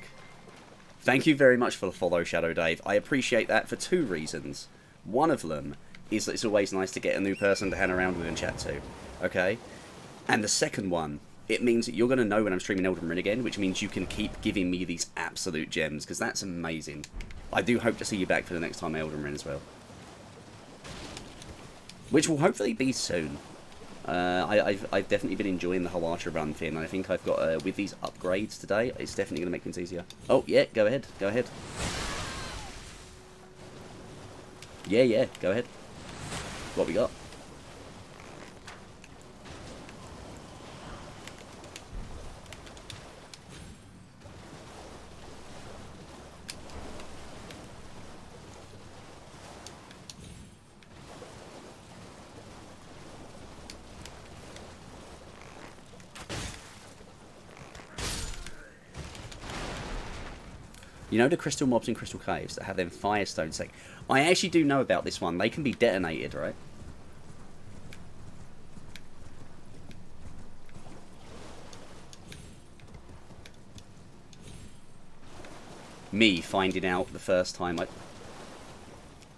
S1: Thank you very much for the follow, Shadow Dave. I appreciate that for two reasons. One of them is that it's always nice to get a new person to hang around with and chat to. Okay? And the second one, it means that you're going to know when I'm streaming Elden Ring again, which means you can keep giving me these absolute gems, because that's amazing. I do hope to see you back for the next time Elden Ring as well. Which will hopefully be soon. I've definitely been enjoying the whole Archer run thing, and I think I've got, with these upgrades today, it's definitely going to make things easier. Oh, yeah, go ahead, go ahead. Yeah, go ahead. What we got? You know the crystal mobs in Crystal Caves that have them firestone thing? I actually do know about this one. They can be detonated, right? Me finding out the first time I...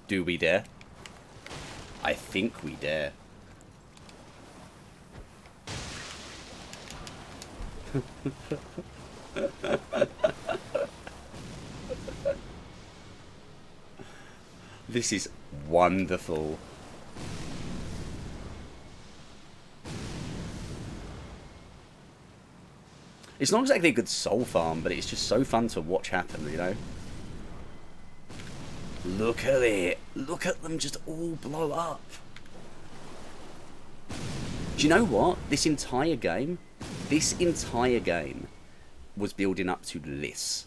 S1: Do we dare? I think we dare. This is wonderful. It's not exactly a good soul farm, but it's just so fun to watch happen, you know? Look at it. Look at them just all blow up. Do you know what? This entire game was building up to this.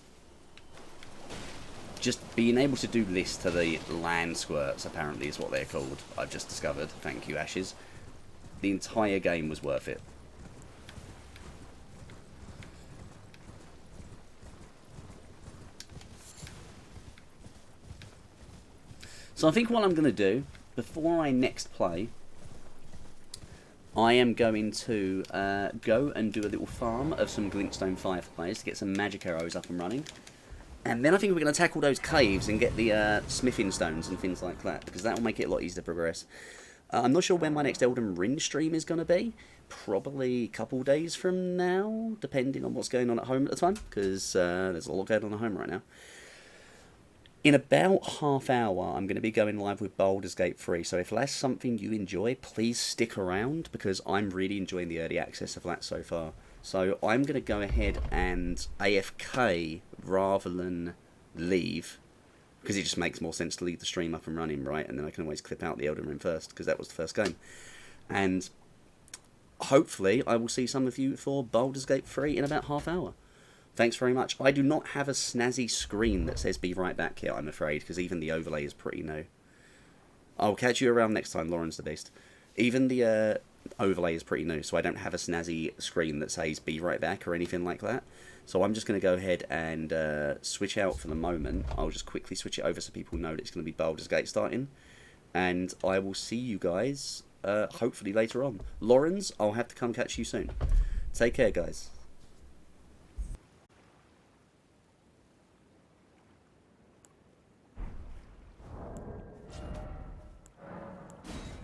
S1: Just being able to do this to the land squirts, apparently, is what they're called. I've just discovered. Thank you, Ashes. The entire game was worth it. So I think what I'm going to do, before I next play, I am going to go and do a little farm of some glintstone fireflies to get some magic arrows up and running. And then I think we're going to tackle those caves and get the smithing stones and things like that, because that will make it a lot easier to progress. I'm not sure when my next Elden Ring stream is going to be. Probably a couple days from now, depending on what's going on at home at the time, because there's a lot going on at home right now. In about half hour, I'm going to be going live with Baldur's Gate 3, so if that's something you enjoy, please stick around, because I'm really enjoying the early access of that so far. So I'm going to go ahead and AFK rather than leave, because it just makes more sense to leave the stream up and running, right? And then I can always clip out the Elden Ring first, because that was the first game. And hopefully I will see some of you for Baldur's Gate 3 in about half hour. Thanks very much. I do not have a snazzy screen that says be right back here, I'm afraid, because even the overlay is pretty new. I'll catch you around next time, Lawrence the Beast. Even the overlay is pretty new, so I don't have a snazzy screen that says be right back or anything like that. So I'm just going to go ahead and switch out for the moment. I'll just quickly switch it over so people know that it's going to be Baldur's Gate starting. And I will see you guys hopefully later on. Lawrence, I'll have to come catch you soon. Take care, guys.